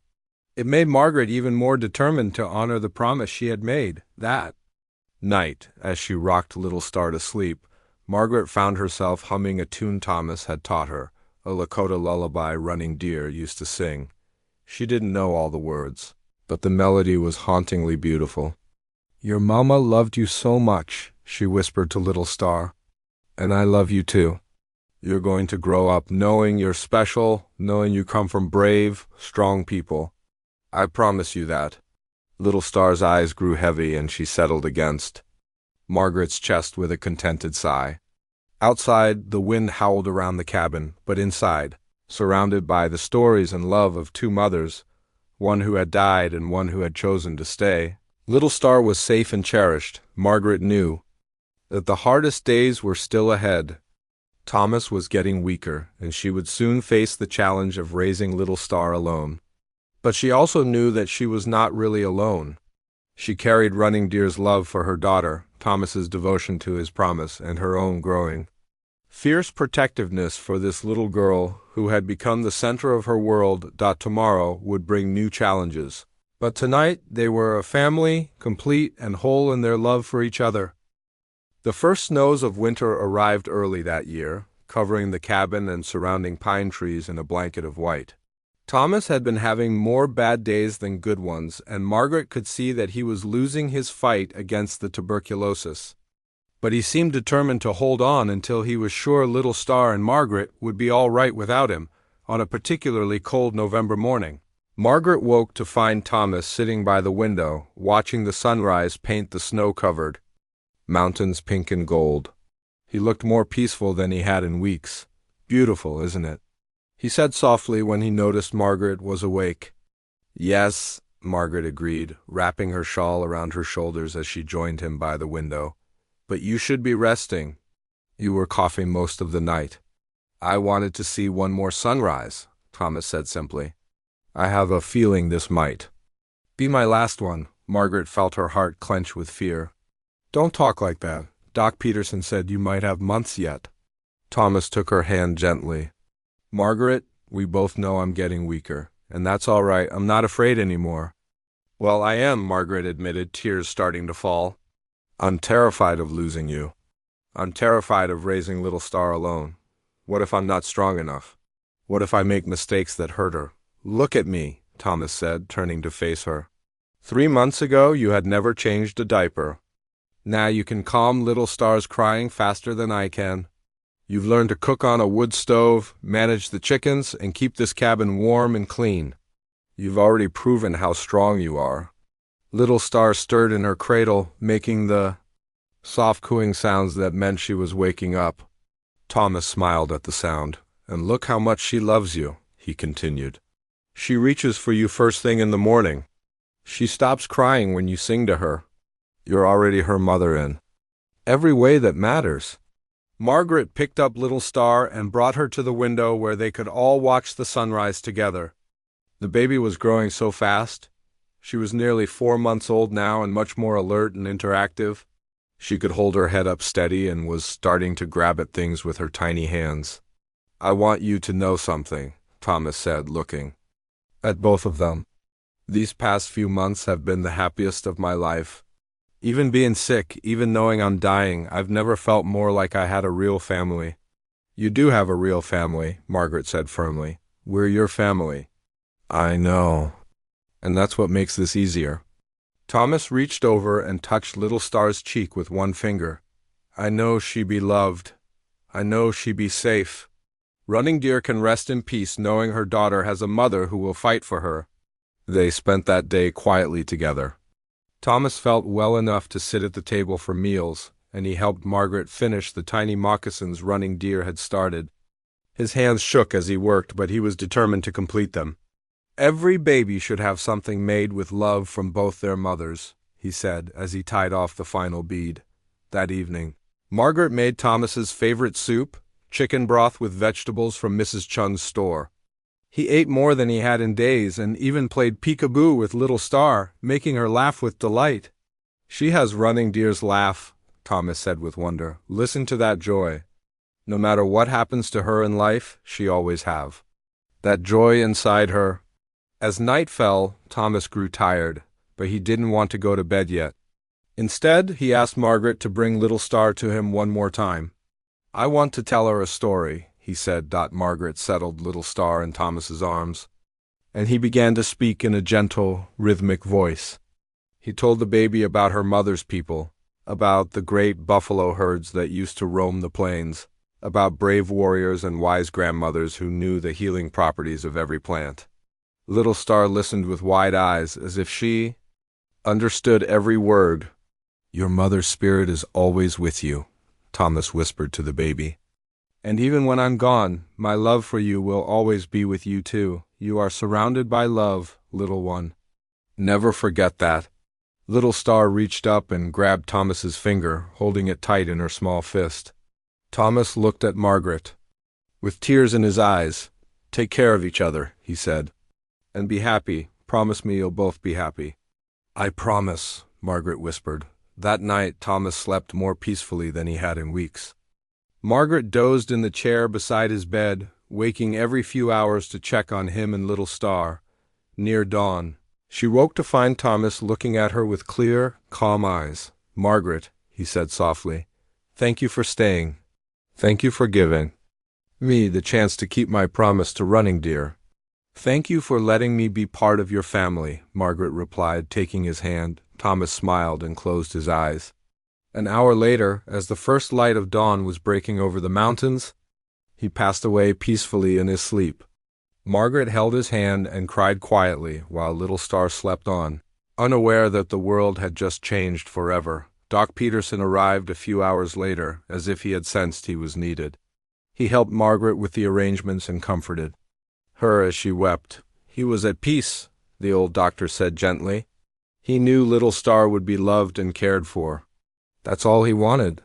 It made Margaret even more determined to honor the promise she had made. That night, as she rocked Little Star to sleep, Margaret found herself humming a tune Thomas had taught her, a Lakota lullaby Running Deer used to sing. She didn't know all the words, but the melody was hauntingly beautiful. "Your mama loved you so much," she whispered to Little Star, "and I love you too. You're going to grow up knowing you're special, knowing you come from brave, strong people. I promise you that." Little Star's eyes grew heavy and she settled against Margaret's chest with a contented sigh. Outside, the wind howled around the cabin, but inside, surrounded by the stories and love of two mothers, one who had died and one who had chosen to stay, Little Star was safe and cherished. Margaret knew that the hardest days were still ahead. Thomas was getting weaker, and she would soon face the challenge of raising Little Star alone. But she also knew that she was not really alone. She carried Running Deer's love for her daughter, Thomas's devotion to his promise, and her own growing fierce protectiveness for this little girl who had become the center of her world. Tomorrow would bring new challenges. But tonight they were a family, complete and whole in their love for each other. The first snows of winter arrived early that year, covering the cabin and surrounding pine trees in a blanket of white. Thomas had been having more bad days than good ones, and Margaret could see that he was losing his fight against the tuberculosis. But he seemed determined to hold on until he was sure Little Star and Margaret would be all right without him, on a particularly cold November morning. Margaret woke to find Thomas sitting by the window, watching the sunrise paint the snow-covered mountains pink and gold. He looked more peaceful than he had in weeks. "Beautiful, isn't it?" he said softly when he noticed Margaret was awake. "Yes," Margaret agreed, wrapping her shawl around her shoulders as she joined him by the window. "But you should be resting. You were coughing most of the night." "I wanted to see one more sunrise," Thomas said simply. "I have a feeling this might be my last one." Margaret felt her heart clench with fear. "Don't talk like that. Doc Peterson said you might have months yet." Thomas took her hand gently. "Margaret, we both know I'm getting weaker, and that's all right. I'm not afraid anymore." "Well, I am," Margaret admitted, tears starting to fall. "I'm terrified of losing you. I'm terrified of raising Little Star alone. What if I'm not strong enough? What if I make mistakes that hurt her?" "Look at me," Thomas said, turning to face her. 3 months ago, you had never changed a diaper. Now you can calm Little Star's crying faster than I can. You've learned to cook on a wood stove, manage the chickens, and keep this cabin warm and clean. You've already proven how strong you are." Little Star stirred in her cradle, making the soft cooing sounds that meant she was waking up. Thomas smiled at the sound. "And look how much she loves you," he continued. "She reaches for you first thing in the morning. She stops crying when you sing to her. You're already her mother in every way that matters." Margaret picked up Little Star and brought her to the window where they could all watch the sunrise together. The baby was growing so fast. She was nearly 4 months old now and much more alert and interactive. She could hold her head up steady and was starting to grab at things with her tiny hands. "I want you to know something," Thomas said, looking at both of them. "These past few months have been the happiest of my life. Even being sick, even knowing I'm dying, I've never felt more like I had a real family." "You do have a real family," Margaret said firmly. "We're your family." "I know. And that's what makes this easier." Thomas reached over and touched Little Star's cheek with one finger. "I know she be loved. I know she be safe. Running Deer can rest in peace knowing her daughter has a mother who will fight for her." They spent that day quietly together. Thomas felt well enough to sit at the table for meals, and he helped Margaret finish the tiny moccasins Running Deer had started. His hands shook as he worked, but he was determined to complete them. "Every baby should have something made with love from both their mothers," he said as he tied off the final bead. That evening, Margaret made Thomas's favorite soup, chicken broth with vegetables from Mrs. Chung's store. He ate more than he had in days and even played peekaboo with Little Star, making her laugh with delight. "She has Running Deer's laugh," Thomas said with wonder. "Listen to that joy. No matter what happens to her in life, she always have that joy inside her." As night fell, Thomas grew tired, but he didn't want to go to bed yet. Instead, he asked Margaret to bring Little Star to him one more time. "I want to tell her a story," he said. Margaret settled Little Star in Thomas's arms, and he began to speak in a gentle, rhythmic voice. He told the baby about her mother's people, about the great buffalo herds that used to roam the plains, about brave warriors and wise grandmothers who knew the healing properties of every plant. Little Star listened with wide eyes, as if she understood every word. "Your mother's spirit is always with you," Thomas whispered to the baby. "And even when I'm gone, my love for you will always be with you too. You are surrounded by love, little one. Never forget that." Little Star reached up and grabbed Thomas's finger, holding it tight in her small fist. Thomas looked at Margaret with tears in his eyes. "Take care of each other," he said. "And be happy. Promise me you'll both be happy." "I promise," Margaret whispered. That night, Thomas slept more peacefully than he had in weeks. Margaret dozed in the chair beside his bed, waking every few hours to check on him and Little Star. Near dawn, she woke to find Thomas looking at her with clear, calm eyes. "Margaret," he said softly, "thank you for staying. Thank you for giving me the chance to keep my promise to Running Deer." "Thank you for letting me be part of your family," Margaret replied, taking his hand. Thomas smiled and closed his eyes. An hour later, as the first light of dawn was breaking over the mountains, he passed away peacefully in his sleep. Margaret held his hand and cried quietly while Little Star slept on, unaware that the world had just changed forever. Doc Peterson arrived a few hours later, as if he had sensed he was needed. He helped Margaret with the arrangements and comforted her as she wept. "He was at peace," the old doctor said gently. "He knew Little Star would be loved and cared for. That's all he wanted."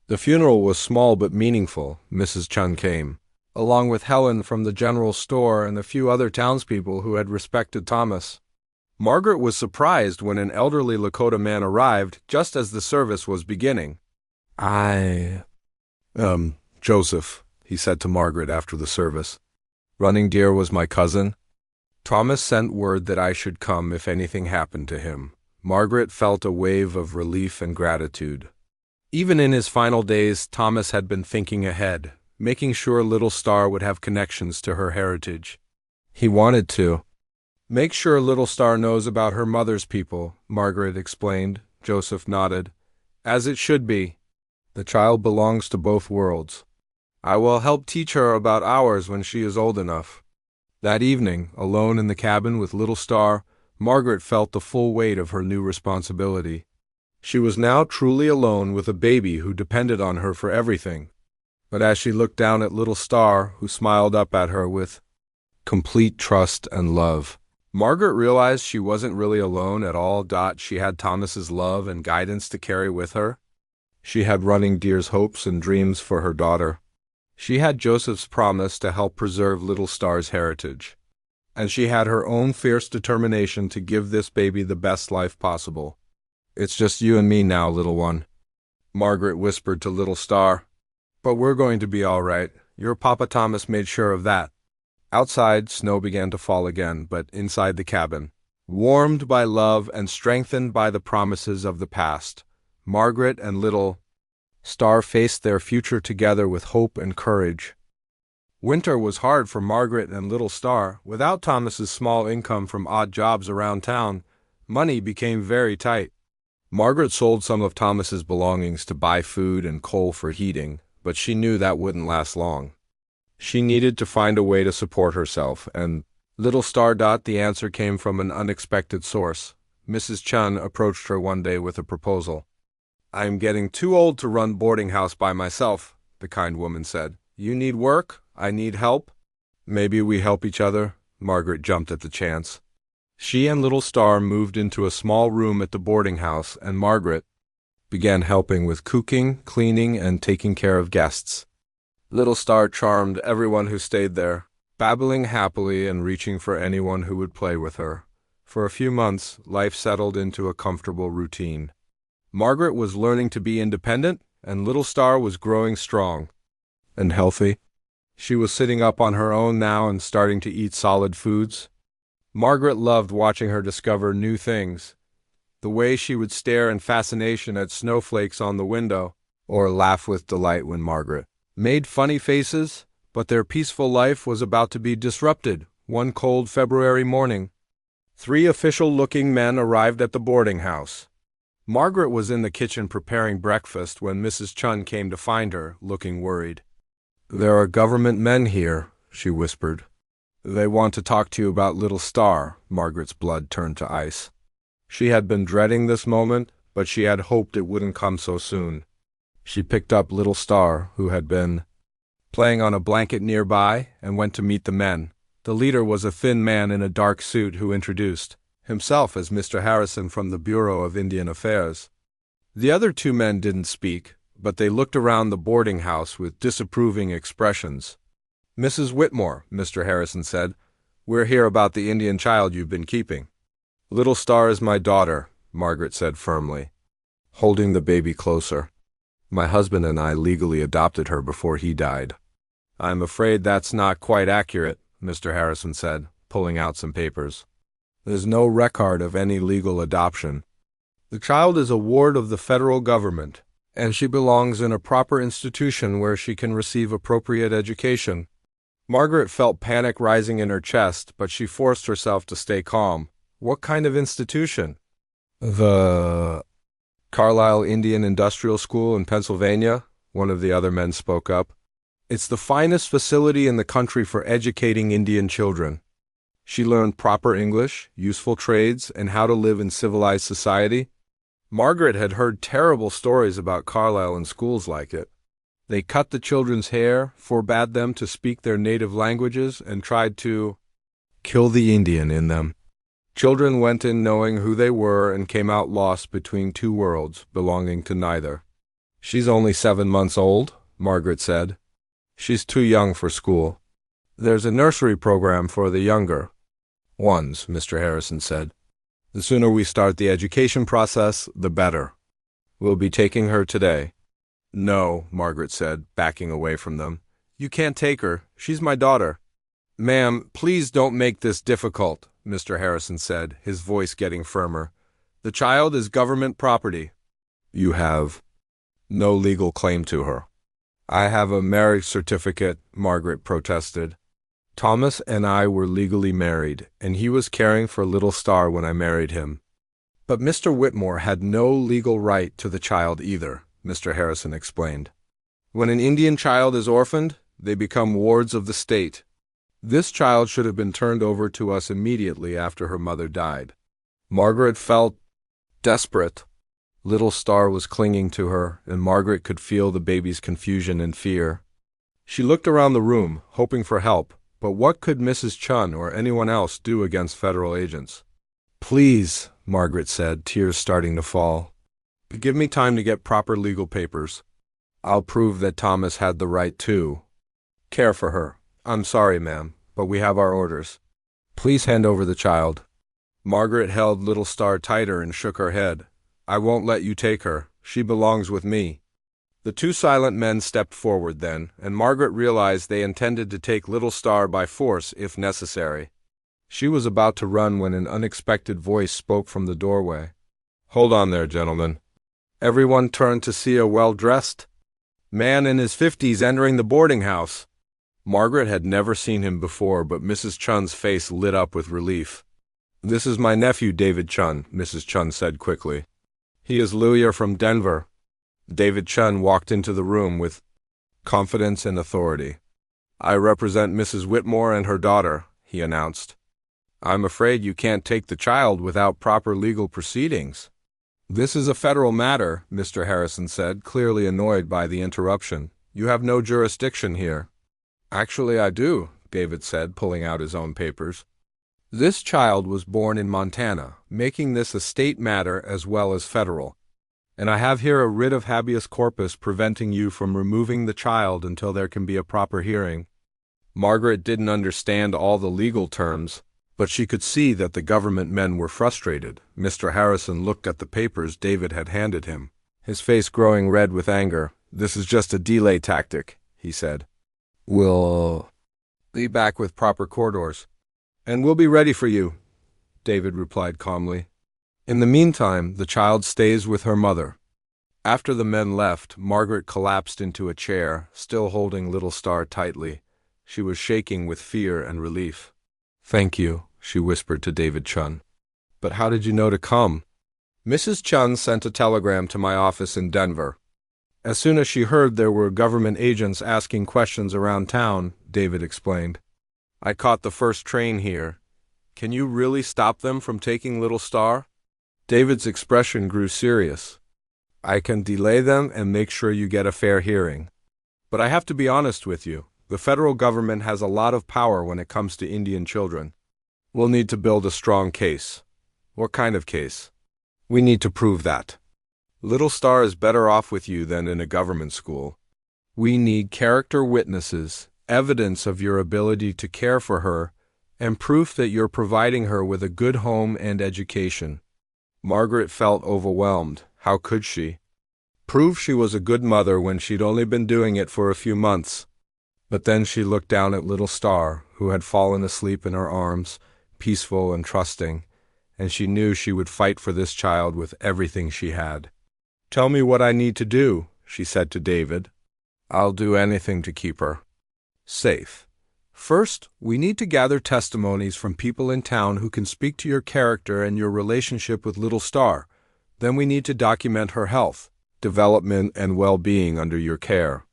The funeral was small but meaningful. Mrs. Chung came, along with Helen from the general store and a few other townspeople who had respected Thomas. Margaret was surprised when an elderly Lakota man arrived just as the service was beginning. Joseph," he said to Margaret after the service. "Running Deer was my cousin. Thomas sent word that I should come if anything happened to him." Margaret felt a wave of relief and gratitude. Even in his final days, Thomas had been thinking ahead, making sure Little Star would have connections to her heritage. He wanted to make sure Little Star knows about her mother's people, Margaret explained. Joseph nodded. "As it should be. The child belongs to both worlds." I will help teach her about ours when she is old enough. That evening, alone in the cabin with little Star, Margaret felt the full weight of her new responsibility. She was now truly alone with a baby who depended on her for everything. But as she looked down at little Star, who smiled up at her with complete trust and love, Margaret realized she wasn't really alone at all. She had Thomas's love and guidance to carry with her. She had Running Deer's hopes and dreams for her daughter. She had Joseph's promise to help preserve little Star's heritage. And she had her own fierce determination to give this baby the best life possible. "It's just you and me now, little one," Margaret whispered to little Star. "But we're going to be all right. Your Papa Thomas made sure of that." Outside, snow began to fall again, but inside the cabin, warmed by love and strengthened by the promises of the past, Margaret and little Star faced their future together with hope and courage. Winter was hard for Margaret and little Star. Without Thomas's small income from odd jobs around town, money became very tight. Margaret sold some of Thomas's belongings to buy food and coal for heating, but she knew that wouldn't last long. She needed to find a way to support herself, and little Star. The answer came from an unexpected source. Mrs. Chun approached her one day with a proposal. "I am getting too old to run boarding house by myself," the kind woman said. "You need work, I need help. Maybe we help each other." Margaret jumped at the chance. She and little Star moved into a small room at the boarding house, and Margaret began helping with cooking, cleaning, and taking care of guests. Little Star charmed everyone who stayed there, babbling happily and reaching for anyone who would play with her. For a few months, life settled into a comfortable routine. Margaret was learning to be independent, and little Star was growing strong and healthy. She was sitting up on her own now and starting to eat solid foods. Margaret loved watching her discover new things. The way she would stare in fascination at snowflakes on the window, or laugh with delight when Margaret made funny faces, but their peaceful life was about to be disrupted. One cold February morning, 3 official-looking men arrived at the boarding house. Margaret was in the kitchen preparing breakfast when Mrs. Chun came to find her, looking worried. "There are government men here," she whispered. "They want to talk to you about little Star." Margaret's blood turned to ice. She had been dreading this moment, but she had hoped it wouldn't come so soon. She picked up little Star, who had been playing on a blanket nearby, and went to meet the men. The leader was a thin man in a dark suit who introduced himself as Mr. Harrison from the Bureau of Indian Affairs. The other 2 men didn't speak, but they looked around the boarding house with disapproving expressions. "Mrs. Whitmore," Mr. Harrison said, "we're here about the Indian child you've been keeping." "Little Star is my daughter," Margaret said firmly, holding the baby closer. "My husband and I legally adopted her before he died." "I'm afraid that's not quite accurate," Mr. Harrison said, pulling out some papers. "There's no record of any legal adoption. The child is a ward of the federal government, and she belongs in a proper institution where she can receive appropriate education." Margaret felt panic rising in her chest, but she forced herself to stay calm. "What kind of institution?" "The Carlisle Indian Industrial School in Pennsylvania," one of the other men spoke up. "It's the finest facility in the country for educating Indian children. She learned proper English, useful trades, and how to live in civilized society." Margaret had heard terrible stories about Carlisle and schools like it. They cut the children's hair, forbade them to speak their native languages, and tried to kill the Indian in them. Children went in knowing who they were and came out lost between 2 worlds, belonging to neither. "She's only 7 months old," Margaret said. "She's too young for school." "There's a nursery program for the younger ones," Mr. Harrison said. "The sooner we start the education process, the better. We'll be taking her today." "No," Margaret said, backing away from them. "You can't take her. She's my daughter." "Ma'am, please don't make this difficult," Mr. Harrison said, his voice getting firmer. "The child is government property." "You have no legal claim to her." "I have a marriage certificate," Margaret protested. "Thomas and I were legally married, and he was caring for little Star when I married him." "But Mr. Whitmore had no legal right to the child either," Mr. Harrison explained. When an Indian child is orphaned, they become wards of the state. This child should have been turned over to us immediately after her mother died. Margaret felt desperate. Little Star was clinging to her, and Margaret could feel the baby's confusion and fear. She looked around the room, hoping for help, but what could Mrs. Chun or anyone else do against federal agents? "Please," Margaret said, tears starting to fall. "Give me time to get proper legal papers. I'll prove that Thomas had the right to care for her. I'm sorry, ma'am, but we have our orders. Please hand over the child." Margaret held Little Star tighter and shook her head. "I won't let you take her. She belongs with me." The two silent men stepped forward then, and Margaret realized they intended to take Little Star by force if necessary. She was about to run when an unexpected voice spoke from the doorway. "Hold on there, gentlemen." Everyone turned to see a well-dressed man in his 50s entering the boarding house. Margaret had never seen him before, but Mrs. Chun's face lit up with relief. "This is my nephew, David Chun," Mrs. Chun said quickly. "He is lawyer from Denver." David Chun walked into the room with confidence and authority. "I represent Mrs. Whitmore and her daughter," he announced. "I'm afraid you can't take the child without proper legal proceedings." "This is a federal matter," Mr. Harrison said, clearly annoyed by the interruption. "You have no jurisdiction here." "Actually, I do," David said, pulling out his own papers. "This child was born in Montana, making this a state matter as well as federal. And I have here a writ of habeas corpus preventing you from removing the child until there can be a proper hearing." Margaret didn't understand all the legal terms, but she could see that the government men were frustrated. Mr. Harrison looked at the papers David had handed him, his face growing red with anger. "This is just a delay tactic," he said. "We'll be back with proper court orders, and we'll be ready for you," David replied calmly. "In the meantime, the child stays with her mother." After the men left, Margaret collapsed into a chair, still holding Little Star tightly. She was shaking with fear and relief. "Thank you," she whispered to David Chun. "But how did you know to come?" "Mrs. Chun sent a telegram to my office in Denver. As soon as she heard there were government agents asking questions around town," David explained. "I caught the first train here. Can you really stop them from taking Little Star?" David's expression grew serious. "I can delay them and make sure you get a fair hearing. But I have to be honest with you. The federal government has a lot of power when it comes to Indian children. We'll need to build a strong case." "What kind of case?" "We need to prove that Little Star is better off with you than in a government school. We need character witnesses, evidence of your ability to care for her, and proof that you're providing her with a good home and education." Margaret felt overwhelmed. How could she? Prove she was a good mother when she'd only been doing it for a few months. But then she looked down at Little Star, who had fallen asleep in her arms, peaceful and trusting, and she knew she would fight for this child with everything she had. "Tell me what I need to do," she said to David. "I'll do anything to keep her safe. First, we need to gather testimonies from people in town who can speak to your character and your relationship with Little Star. Then we need to document her health, development, and well-being under your care."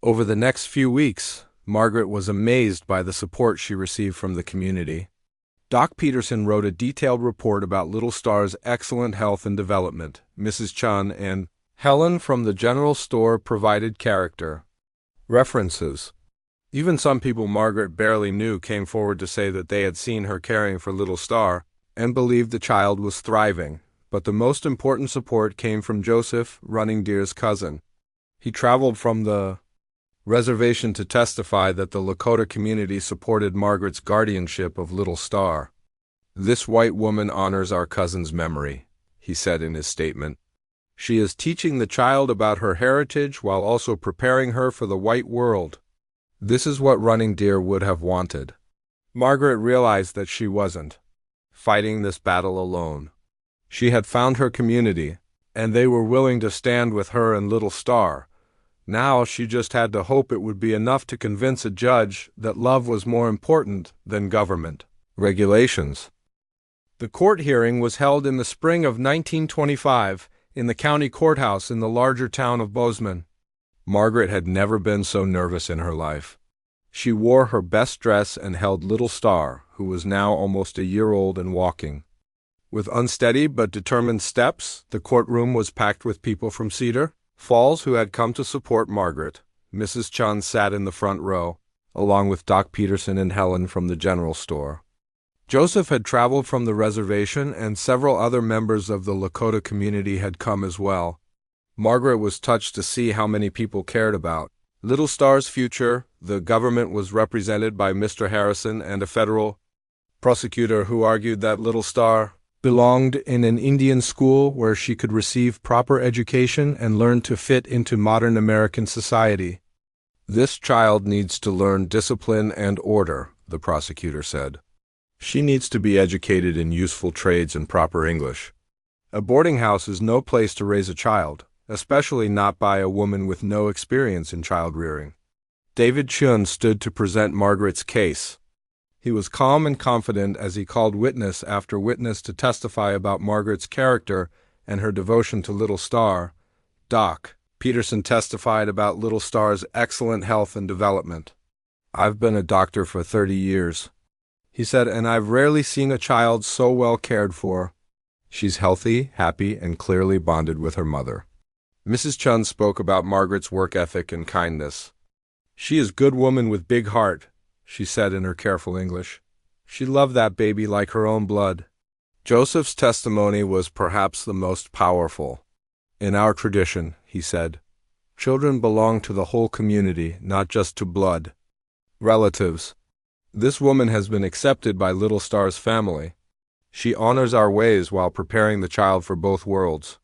Over the next few weeks, Margaret was amazed by the support she received from the community. Doc Peterson wrote a detailed report about Little Star's excellent health and development. Mrs. Chun and Helen from the general store provided character references. Even some people Margaret barely knew came forward to say that they had seen her caring for Little Star and believed the child was thriving. But the most important support came from Joseph, Running Deer's cousin. He traveled from the reservation to testify that the Lakota community supported Margaret's guardianship of Little Star. "This white woman honors our cousin's memory," he said in his statement. "She is teaching the child about her heritage while also preparing her for the white world. This is what Running Deer would have wanted." Margaret realized that she wasn't fighting this battle alone. She had found her community, and they were willing to stand with her and Little Star. Now she just had to hope it would be enough to convince a judge that love was more important than government regulations. The court hearing was held in the spring of 1925 in the county courthouse in the larger town of Bozeman. Margaret had never been so nervous in her life. She wore her best dress and held little Star, who was now almost a year old and walking. With unsteady but determined steps, the courtroom was packed with people from Cedar Falls who had come to support Margaret. Mrs. Chun sat in the front row, along with Doc Peterson and Helen from the general store. Joseph had traveled from the reservation, and several other members of the Lakota community had come as well. Margaret was touched to see how many people cared about Little Star's future. The government was represented by Mr. Harrison and a federal prosecutor who argued that Little Star belonged in an Indian school where she could receive proper education and learn to fit into modern American society. This child needs to learn discipline and order, the prosecutor said. She needs to be educated in useful trades and proper English. A boarding house is no place to raise a child, especially not by a woman with no experience in child rearing. David Chun stood to present Margaret's case. He was calm and confident as he called witness after witness to testify about Margaret's character and her devotion to Little Star. Doc Peterson testified about Little Star's excellent health and development. "I've been a doctor for 30 years," he said, "and I've rarely seen a child so well cared for. She's healthy, happy, and clearly bonded with her mother." Mrs. Chun spoke about Margaret's work ethic and kindness. "She is a good woman with big heart," she said in her careful English. "She loved that baby like her own blood." Joseph's testimony was perhaps the most powerful. "In our tradition," he said, "children belong to the whole community, not just to blood relatives. This woman has been accepted by Little Star's family. She honors our ways while preparing the child for both worlds.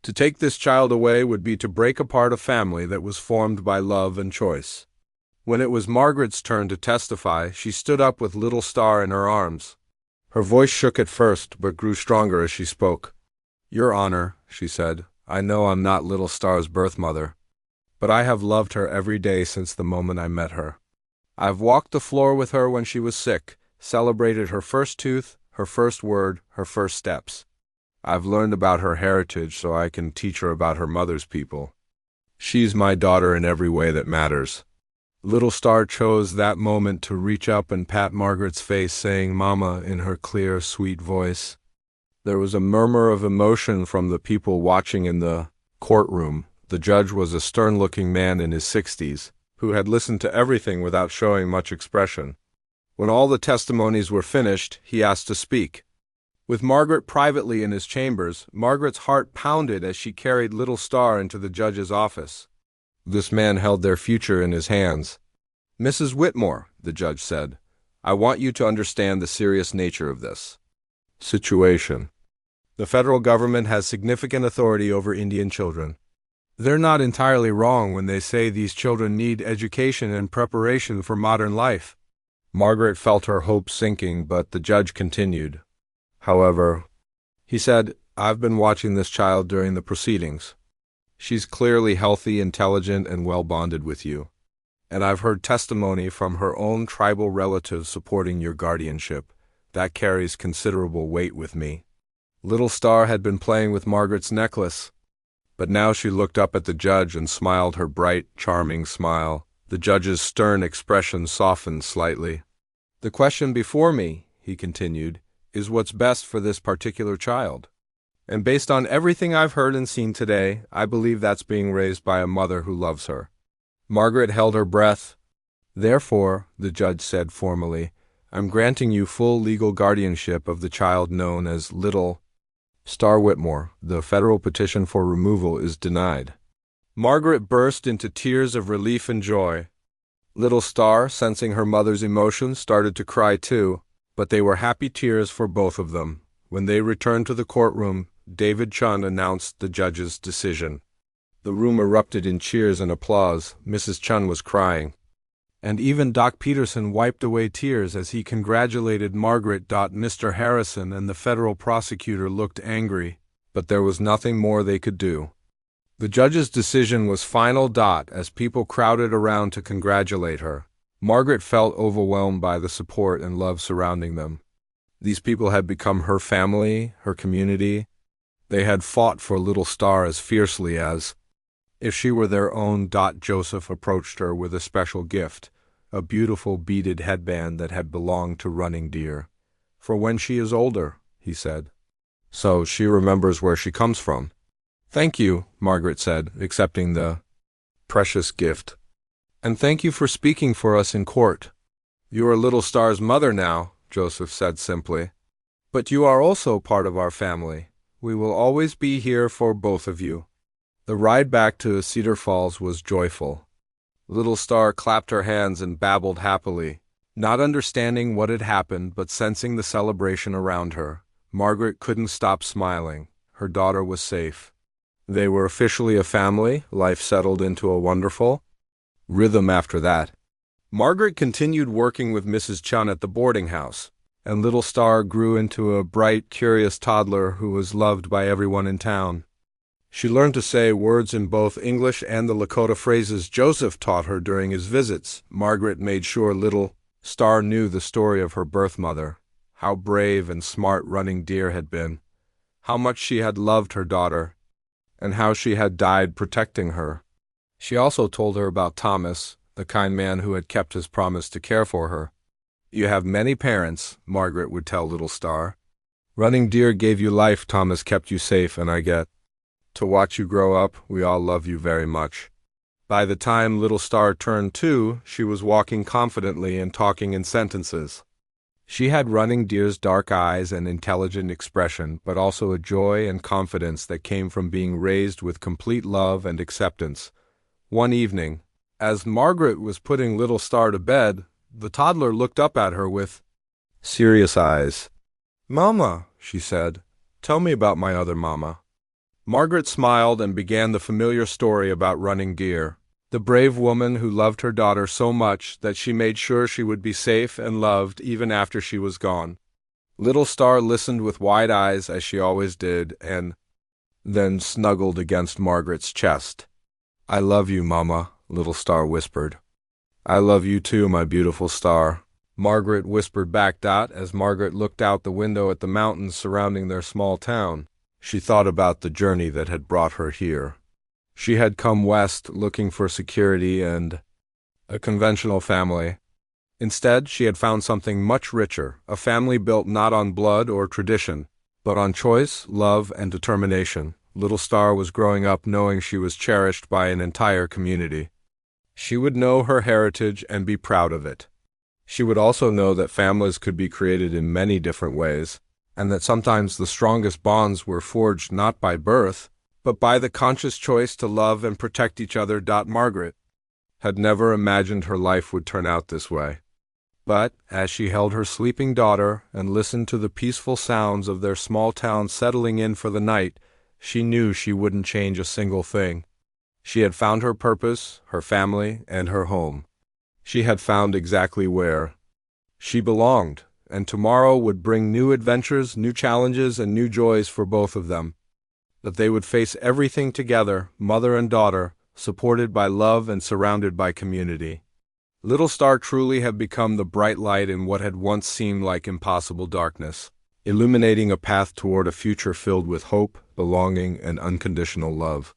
To take this child away would be to break apart a family that was formed by love and choice." When it was Margaret's turn to testify, she stood up with Little Star in her arms. Her voice shook at first, but grew stronger as she spoke. "Your Honor," she said, "I know I'm not Little Star's birth mother, but I have loved her every day since the moment I met her. I've walked the floor with her when she was sick, celebrated her first tooth, her first word, her first steps. I've learned about her heritage so I can teach her about her mother's people. She's my daughter in every way that matters." Little Star chose that moment to reach up and pat Margaret's face, saying "Mama" in her clear, sweet voice. There was a murmur of emotion from the people watching in the courtroom. The judge was a stern-looking man in his 60s, who had listened to everything without showing much expression. When all the testimonies were finished, he asked to speak. With Margaret privately in his chambers, Margaret's heart pounded as she carried Little Star into the judge's office. This man held their future in his hands. "Mrs. Whitmore," the judge said, "I want you to understand the serious nature of this situation. The federal government has significant authority over Indian children. They're not entirely wrong when they say these children need education and preparation for modern life." Margaret felt her hopes sinking, but the judge continued. "However," he said, "I've been watching this child during the proceedings. She's clearly healthy, intelligent, and well bonded with you. And I've heard testimony from her own tribal relatives supporting your guardianship. That carries considerable weight with me." Little Star had been playing with Margaret's necklace, but now she looked up at the judge and smiled her bright, charming smile. The judge's stern expression softened slightly. "The question before me," he continued, "is what's best for this particular child. And based on everything I've heard and seen today, I believe that's being raised by a mother who loves her." Margaret held her breath. "Therefore," the judge said formally, "I'm granting you full legal guardianship of the child known as Little Star Whitmore. The federal petition for removal is denied." Margaret burst into tears of relief and joy. Little Star, sensing her mother's emotions, started to cry too, but they were happy tears for both of them. When they returned to the courtroom, David Chun announced the judge's decision. The room erupted in cheers and applause. Mrs. Chun was crying, and even Doc Peterson wiped away tears as he congratulated Margaret. Mr. Harrison and the federal prosecutor looked angry, but there was nothing more they could do. The judge's decision was final. As people crowded around to congratulate her, Margaret felt overwhelmed by the support and love surrounding them. These people had become her family, her community. They had fought for Little Star as fiercely as If she were their own. Joseph approached her with a special gift, a beautiful beaded headband that had belonged to Running Deer. For when she is older, he said. So she remembers where she comes from. Thank you, Margaret said, accepting the precious gift. And thank you for speaking for us in court. You are Little Star's mother now, Joseph said simply. But you are also part of our family. We will always be here for both of you. The ride back to Cedar Falls was joyful. Little Star clapped her hands and babbled happily, not understanding what had happened but sensing the celebration around her. Margaret couldn't stop smiling. Her daughter was safe. They were officially a family. Life settled into a wonderful rhythm after that. Margaret continued working with Mrs. Chun at the boarding house, and Little Star grew into a bright, curious toddler who was loved by everyone in town. She learned to say words in both English and the Lakota phrases Joseph taught her during his visits. Margaret made sure Little Star knew the story of her birth mother, how brave and smart Running Deer had been, how much she had loved her daughter, and how she had died protecting her. She also told her about Thomas, the kind man who had kept his promise to care for her. You have many parents, Margaret would tell Little Star. Running Deer gave you life, Thomas kept you safe, and I get to watch you grow up. We all love you very much. By the time Little Star turned 2, she was walking confidently and talking in sentences. She had Running Deer's dark eyes and intelligent expression, but also a joy and confidence that came from being raised with complete love and acceptance. One evening, as Margaret was putting Little Star to bed, the toddler looked up at her with serious eyes. "Mama," she said, "tell me about my other mama." Margaret smiled and began the familiar story about Running Deer, the brave woman who loved her daughter so much that she made sure she would be safe and loved even after she was gone. Little Star listened with wide eyes, as she always did, and then snuggled against Margaret's chest. "I love you, Mama," Little Star whispered. "I love you too, my beautiful star," Margaret whispered back. As Margaret looked out the window at the mountains surrounding their small town, she thought about the journey that had brought her here. She had come west looking for security and a conventional family. Instead, she had found something much richer, a family built not on blood or tradition, but on choice, love, and determination. Little Star was growing up knowing she was cherished by an entire community. She would know her heritage and be proud of it. She would also know that families could be created in many different ways, and that sometimes the strongest bonds were forged not by birth, but by the conscious choice to love and protect each other. Margaret had never imagined her life would turn out this way. But as she held her sleeping daughter and listened to the peaceful sounds of their small town settling in for the night, she knew she wouldn't change a single thing. She had found her purpose, her family, and her home. She had found exactly where she belonged, and tomorrow would bring new adventures, new challenges, and new joys for both of them. That they would face everything together, mother and daughter, supported by love and surrounded by community. Little Star truly had become the bright light in what had once seemed like impossible darkness, illuminating a path toward a future filled with hope, belonging, and unconditional love.